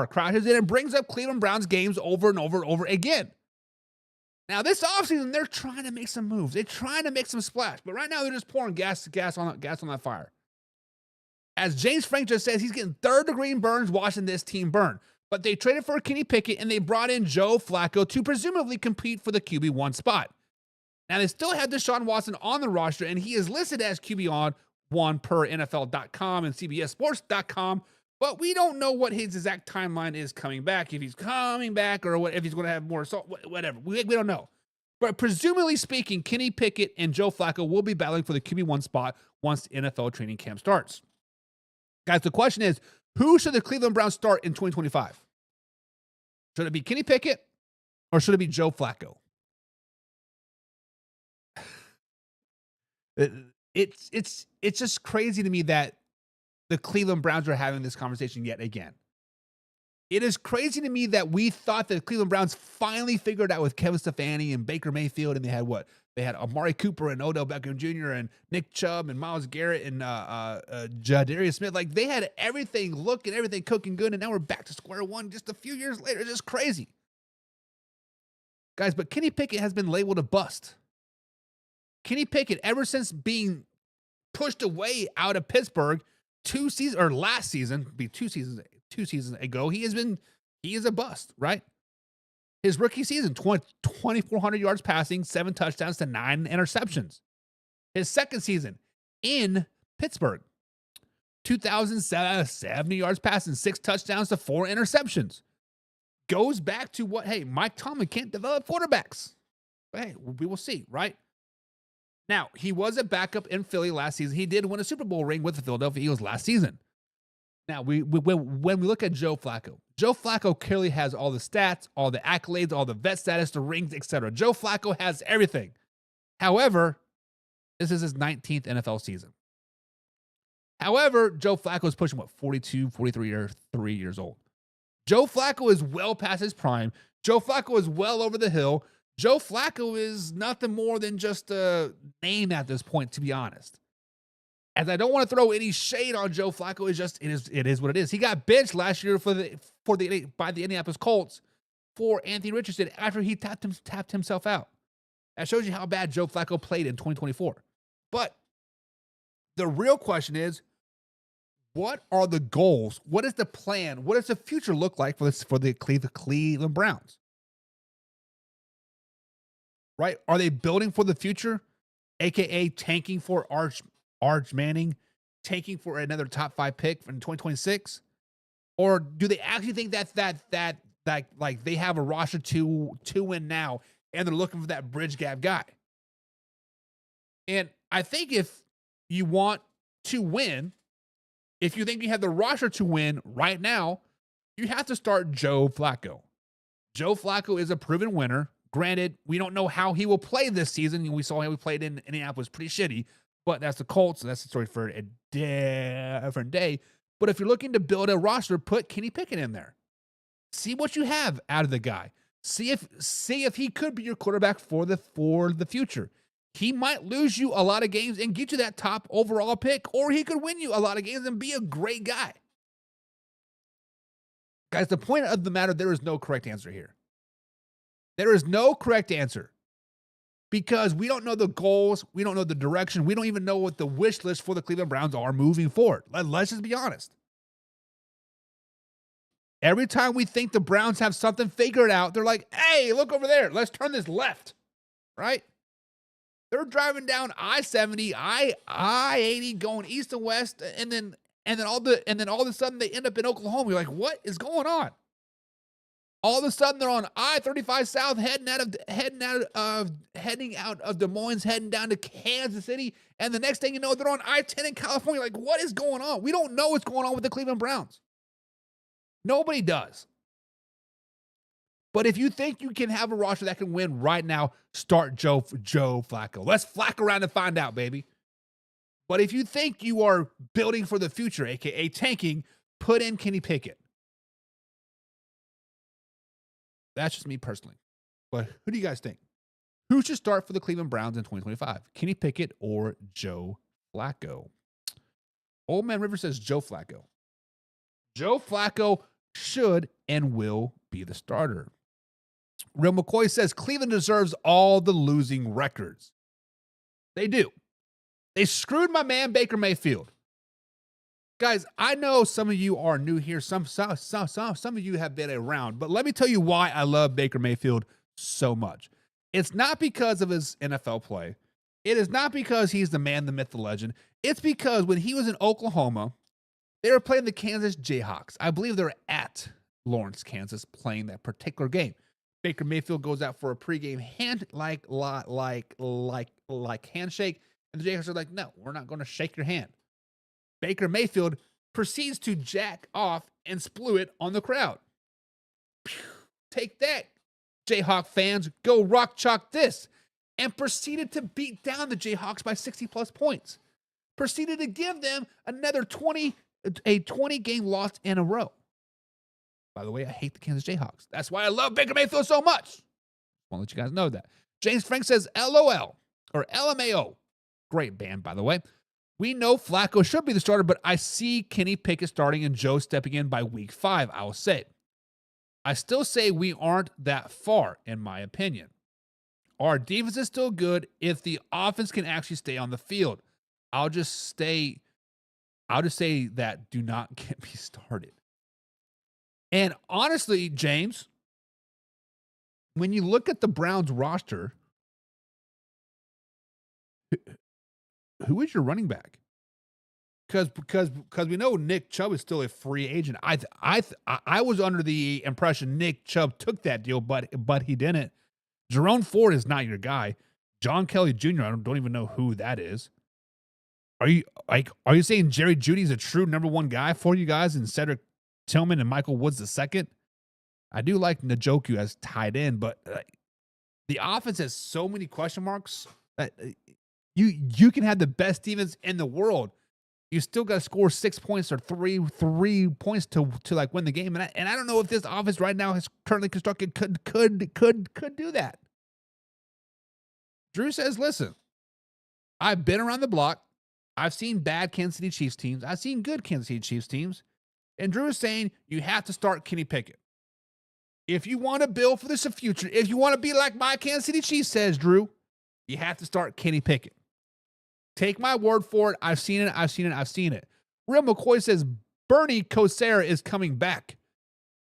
crashes and it brings up Cleveland Browns games over and over and over again. Now this offseason, they're trying to make some moves. They're trying to make some splash. But right now they're just pouring gas on that fire. As James Frank just says, he's getting third-degree burns watching this team burn. But they traded for Kenny Pickett and they brought in Joe Flacco to presumably compete for the QB1 spot. Now, they still have Deshaun Watson on the roster, and he is listed as QB1 per NFL.com and CBSSports.com, but we don't know what his exact timeline is coming back, if he's coming back or if he's going to have more assault, whatever. We don't know. But presumably speaking, Kenny Pickett and Joe Flacco will be battling for the QB1 spot once the NFL training camp starts. Guys, the question is, who should the Cleveland Browns start in 2025? Should it be Kenny Pickett or should it be Joe Flacco? It's just crazy to me that the Cleveland Browns are having this conversation yet again. It is crazy to me that we thought that the Cleveland Browns finally figured out with Kevin Stefanski and Baker Mayfield, and they had what? They had Amari Cooper and Odell Beckham Jr. and Nick Chubb and Myles Garrett and Jadarius Smith. Like, they had everything looking, everything cooking good, and now we're back to square one just a few years later. It's just crazy. Guys, but Kenny Pickett has been labeled a bust. Kenny Pickett, ever since being pushed away out of Pittsburgh two seasons ago, he is a bust, right? His rookie season, 2,400 yards passing, 7 touchdowns to 9 interceptions. His second season in Pittsburgh, 2,070 yards passing, 6 touchdowns to 4 interceptions. Goes back to what, hey, Mike Tomlin can't develop quarterbacks. But hey, we will see, right? Now, he was a backup in Philly last season. He did win a Super Bowl ring with the Philadelphia Eagles last season. Now, when we look at Joe Flacco clearly has all the stats, all the accolades, all the vet status, the rings, etc. Joe Flacco has everything. However, this is his 19th NFL season. However, Joe Flacco is pushing, 42, 43 years old. Joe Flacco is well past his prime. Joe Flacco is well over the hill. Joe Flacco is nothing more than just a name at this point, to be honest. As I don't want to throw any shade on Joe Flacco, it is what it is. He got benched last year by the Indianapolis Colts for Anthony Richardson after he tapped himself out. That shows you how bad Joe Flacco played in 2024. But the real question is, what are the goals? What is the plan? What does the future look like for the Cleveland Browns? Right? Are they building for the future, aka tanking for Arch Manning, tanking for another top 5 pick in 2026? Or do they actually think that like they have a roster to win now and they're looking for that bridge gap guy? And I think if you want to win, if you think you have the roster to win right now, you have to start Joe Flacco. Joe Flacco is a proven winner. Granted, we don't know how he will play this season. We saw how he played in Indianapolis, pretty shitty. But that's the Colts, so that's the story for a different day. But if you're looking to build a roster, put Kenny Pickett in there. See what you have out of the guy. See if he could be your quarterback for the future. He might lose you a lot of games and get you that top overall pick, or he could win you a lot of games and be a great guy. Guys, the point of the matter, there is no correct answer here. There is no correct answer. Because we don't know the goals, we don't know the direction, we don't even know what the wish list for the Cleveland Browns are moving forward. Let's just be honest. Every time we think the Browns have something figured out, they're like, hey, look over there, let's turn this left, right? They're driving down I-70, I-80, going east and west, and then all of a sudden they end up in Oklahoma. You're like, what is going on? All of a sudden, they're on I-35 South, heading out of Des Moines, heading down to Kansas City, and the next thing you know, they're on I-10 in California. Like, what is going on? We don't know what's going on with the Cleveland Browns. Nobody does. But if you think you can have a roster that can win right now, start Joe Flacco. Let's flack around and find out, baby. But if you think you are building for the future, aka tanking, put in Kenny Pickett. That's just me personally. But who do you guys think? Who should start for the Cleveland Browns in 2025? Kenny Pickett or Joe Flacco? Old Man River says Joe Flacco. Joe Flacco should and will be the starter. Real McCoy says Cleveland deserves all the losing records. They do. They screwed my man Baker Mayfield. Guys, I know some of you are new here. Some of you have been around. But let me tell you why I love Baker Mayfield so much. It's not because of his NFL play. It is not because he's the man, the myth, the legend. It's because when he was in Oklahoma, they were playing the Kansas Jayhawks. I believe they're at Lawrence, Kansas, playing that particular game. Baker Mayfield goes out for a pregame handshake, and the Jayhawks are like, "No, we're not going to shake your hand." Baker Mayfield proceeds to jack off and splue it on the crowd. Take that, Jayhawk fans. Go rock chalk this. And proceeded to beat down the Jayhawks by 60-plus points. Proceeded to give them another 20-game loss in a row. By the way, I hate the Kansas Jayhawks. That's why I love Baker Mayfield so much. I want to let you guys know that. James Frank says LOL or LMAO. Great band, by the way. We know Flacco should be the starter, but I see Kenny Pickett starting and Joe stepping in by week 5, I will say. I still say we aren't that far, in my opinion. Our defense is still good if the offense can actually stay on the field. I'll just say that do not get me started. And honestly, James, when you look at the Browns roster, who is your running back? Because we know Nick Chubb is still a free agent. I was under the impression Nick Chubb took that deal, but he didn't. Jerome Ford is not your guy. John Kelly Jr. I don't even know who that is. Are you saying Jerry Jeudy's a true number one guy for you guys, and Cedric Tillman and Michael Woods II? I do like Njoku as tight end, but the offense has so many question marks that you can have the best defense in the world. You still got to score 6 points or three points to like win the game. And I don't know if this offense right now is currently constructed could do that. Drew says, listen, I've been around the block. I've seen bad Kansas City Chiefs teams. I've seen good Kansas City Chiefs teams. And Drew is saying you have to start Kenny Pickett. If you want to build for this future, if you want to be like my Kansas City Chiefs, says Drew, you have to start Kenny Pickett. Take my word for it. I've seen it. Real McCoy says Bernie Kosar is coming back.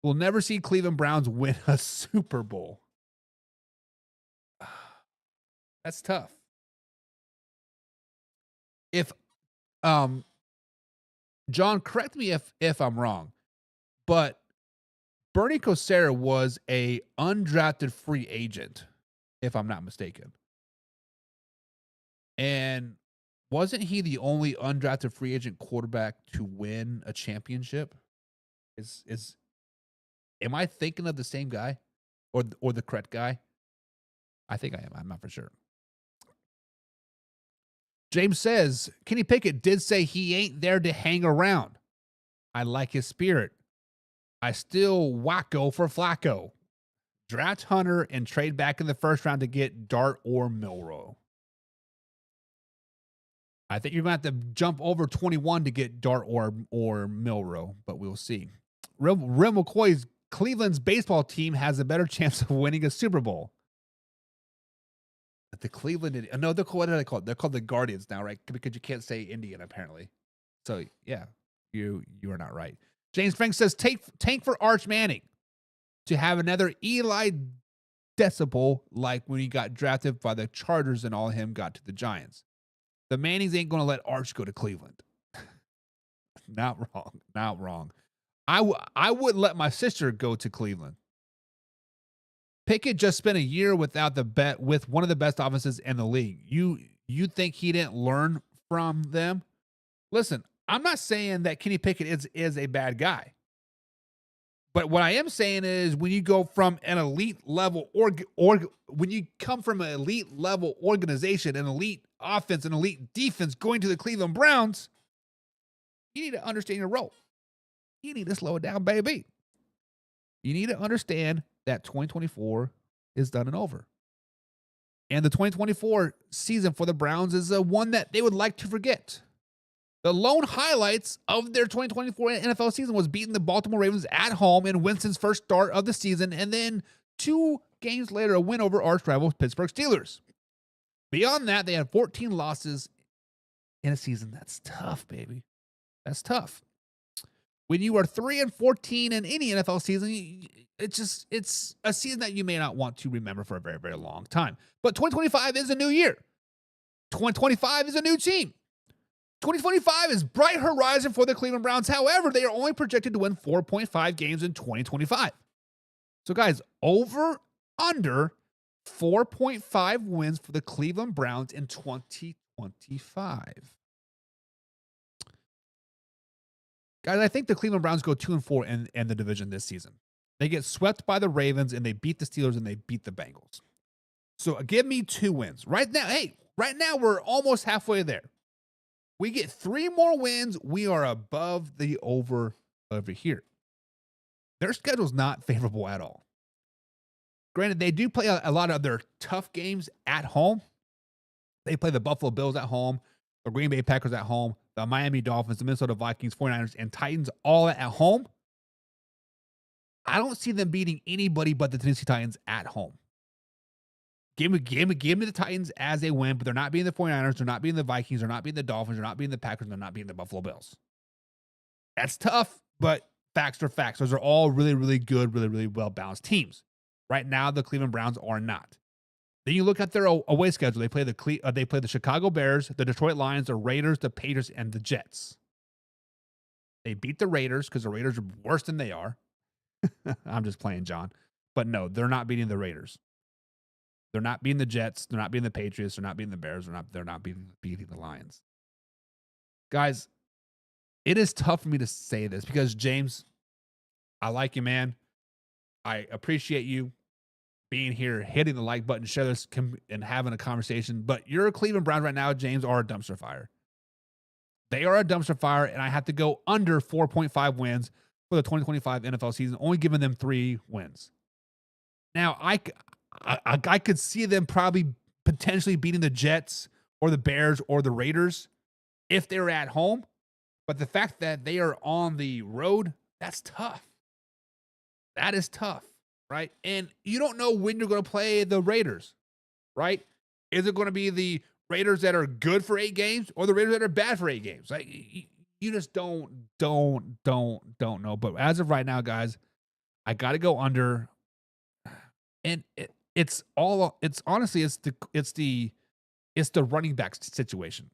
We'll never see Cleveland Browns win a Super Bowl. That's tough. If John, correct me if I'm wrong, but Bernie Kosar was a undrafted free agent, if I'm not mistaken. And wasn't he the only undrafted free agent quarterback to win a championship? Am I thinking of the same guy or the correct guy? I think I am. I'm not for sure. James says, Kenny Pickett did say he ain't there to hang around. I like his spirit. I still wacko for Flacco. Draft Hunter and trade back in the first round to get Dart or Milroe. I think you're going to have to jump over 21 to get Dart or Milroe, but we'll see. Real McCoy's Cleveland's baseball team has a better chance of winning a Super Bowl. The Cleveland, no, what are they called? They're called the Guardians now, right? Because you can't say Indian, apparently. So, yeah, you are not right. James Frank says, tank for Arch Manning to have another Eli decibel like when he got drafted by the Chargers and all of him got to the Giants. The Mannings ain't going to let Arch go to Cleveland. Not wrong. I wouldn't let my sister go to Cleveland. Pickett just spent a year with one of the best offenses in the league. You think he didn't learn from them? Listen, I'm not saying that Kenny Pickett is a bad guy. But what I am saying is when you go from an elite level when you come from an elite level organization, an elite offense, an elite defense going to the Cleveland Browns, you need to understand your role. You need to slow it down, baby. You need to understand that 2024 is done and over. And the 2024 season for the Browns is one that they would like to forget. The lone highlights of their 2024 NFL season was beating the Baltimore Ravens at home in Winston's first start of the season, and then 2 games later, a win over arch rival Pittsburgh Steelers. Beyond that, they had 14 losses in a season. That's tough, baby. That's tough. When you are 3-14 in any NFL season, it's a season that you may not want to remember for a very, very long time. But 2025 is a new year. 2025 is a new team. 2025 is bright horizon for the Cleveland Browns. However, they are only projected to win 4.5 games in 2025. So, guys, under 4.5 wins for the Cleveland Browns in 2025. Guys, I think the Cleveland Browns go 2-4 in the division this season. They get swept by the Ravens, and they beat the Steelers, and they beat the Bengals. So give me 2 wins. Right now we're almost halfway there. We get 3 more wins. We are above the over here. Their schedule's not favorable at all. Granted, they do play a lot of their tough games at home. They play the Buffalo Bills at home, the Green Bay Packers at home, the Miami Dolphins, the Minnesota Vikings, 49ers, and Titans all at home. I don't see them beating anybody but the Tennessee Titans at home. Give me the Titans as a win, but they're not beating the 49ers, they're not beating the Vikings, they're not beating the Dolphins, they're not beating the Packers, they're not beating the Buffalo Bills. That's tough, but facts are facts. Those are all really, really good, really, really well-balanced teams. Right now, the Cleveland Browns are not. Then you look at their away schedule. They play the Chicago Bears, the Detroit Lions, the Raiders, the Patriots, and the Jets. They beat the Raiders because the Raiders are worse than they are. I'm just playing, John. But no, they're not beating the Raiders. They're not beating the Jets. They're not beating the Patriots. They're not beating the Bears. They're not beating the Lions. Guys, it is tough for me to say this because, James, I like you, man. I appreciate you being here, hitting the like button, share this, and having a conversation. But your Cleveland Browns right now, James, are a dumpster fire. They are a dumpster fire, and I have to go under 4.5 wins for the 2025 NFL season, only giving them 3 wins. Now, I could see them probably potentially beating the Jets or the Bears or the Raiders if they were at home. But the fact that they are on the road, that's tough. That is tough, right? And you don't know when you're going to play the Raiders, right? Is it going to be the Raiders that are good for 8 games or the Raiders that are bad for 8 games? Like, you just don't know. But as of right now, guys, I got to go under. And it's honestly the running back situation.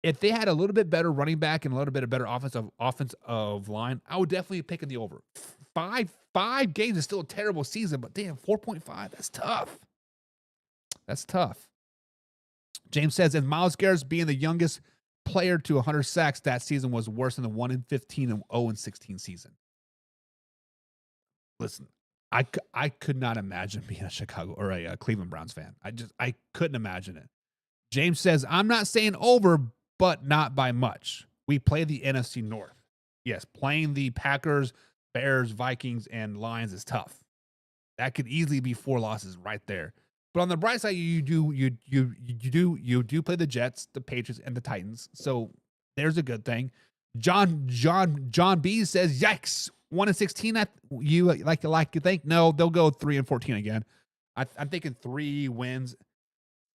If they had a little bit better running back and a little bit better offensive line, I would definitely pick in the over. Five games is still a terrible season, but damn, 4.5, that's tough. That's tough. James says, and Myles Garrett being the youngest player to 100 sacks that season was worse than the 1-15 and 0-16 season. Listen, I could not imagine being a Chicago or a Cleveland Browns fan. I couldn't imagine it. James says, I'm not saying over, but not by much. We play the NFC North. Yes, playing the Packers, Bears, Vikings, and Lions is tough. That could easily be 4 losses right there. But on the bright side, you do play the Jets, the Patriots, and the Titans. So there's a good thing. John B says, yikes, 1-16. You like you think? No, they'll go 3-14 again. I'm thinking 3 wins.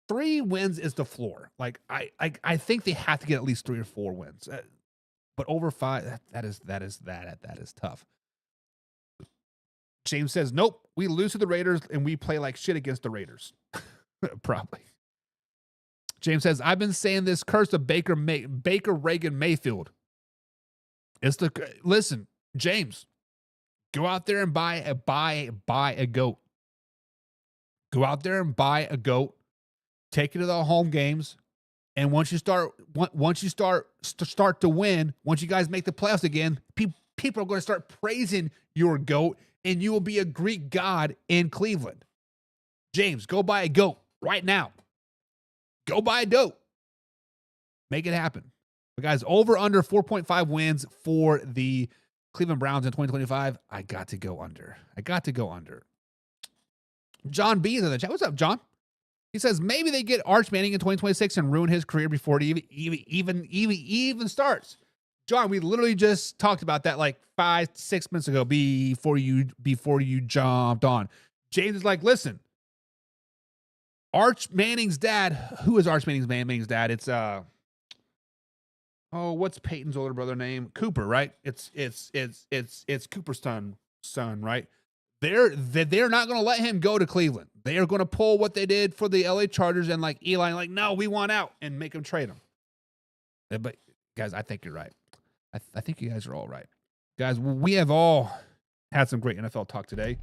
3 wins is the floor. Like I think they have to get at least 3 or 4 wins. But over 5, that is tough. James says, nope, we lose to the Raiders and we play like shit against the Raiders. Probably. James says, I've been saying this curse of Baker Reagan Mayfield. Listen, James, go out there and buy a goat. Go out there and buy a goat. Take it to the home games. And once you start to win, once you guys make the playoffs again, people are going to start praising your GOAT, and you will be a Greek god in Cleveland. James, go buy a GOAT right now. Go buy a GOAT. Make it happen. But guys, over under 4.5 wins for the Cleveland Browns in 2025. I got to go under. John B is in the chat. What's up, John? He says maybe they get Arch Manning in 2026 and ruin his career before it even starts. John, we literally just talked about that like 5-6 minutes ago before you jumped on. James is like, listen, Arch Manning's dad. Who is Arch Manning's dad? It's what's Peyton's older brother name? Cooper, right? It's Cooper's son, right? They're not going to let him go to Cleveland. They are going to pull what they did for the LA Chargers and like Eli, like, no, we want out, and make him trade him. But guys, I think you're right. I think you guys are all right. Guys, we have all had some great NFL talk today.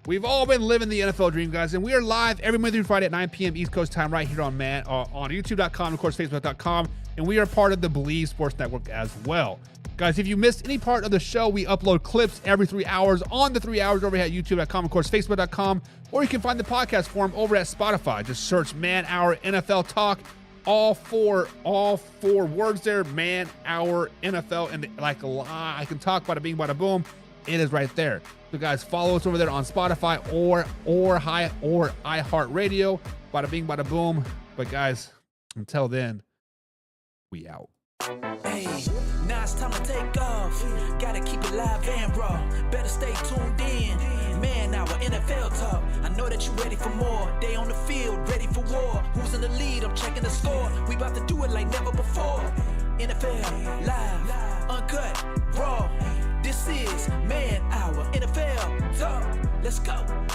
We've all been living the NFL dream, guys, and we are live every Monday through Friday at 9 p.m. East Coast time right here on YouTube.com, of course, Facebook.com, and we are part of the Believe Sports Network as well. Guys, if you missed any part of the show, we upload clips every 3 hours on the 3 hours over at YouTube.com, of course, Facebook.com, or you can find the podcast form over at Spotify. Just search Man Hour NFL Talk. All four words there, Man Hour NFL, and like I can talk bada bing bada boom. It is right there. So guys, follow us over there on Spotify or iHeartRadio. Bada bing bada boom. But guys, until then, we out. Hey, now it's time to take off. Gotta keep it live and raw. Better stay tuned in. Man, our NFL talk. I know that you're ready for more. They on the field, ready for war. Who's in the lead? I'm checking the score. We about to do it like never before. NFL live, uncut, raw. This is Man Hour NFL Talk. Let's go.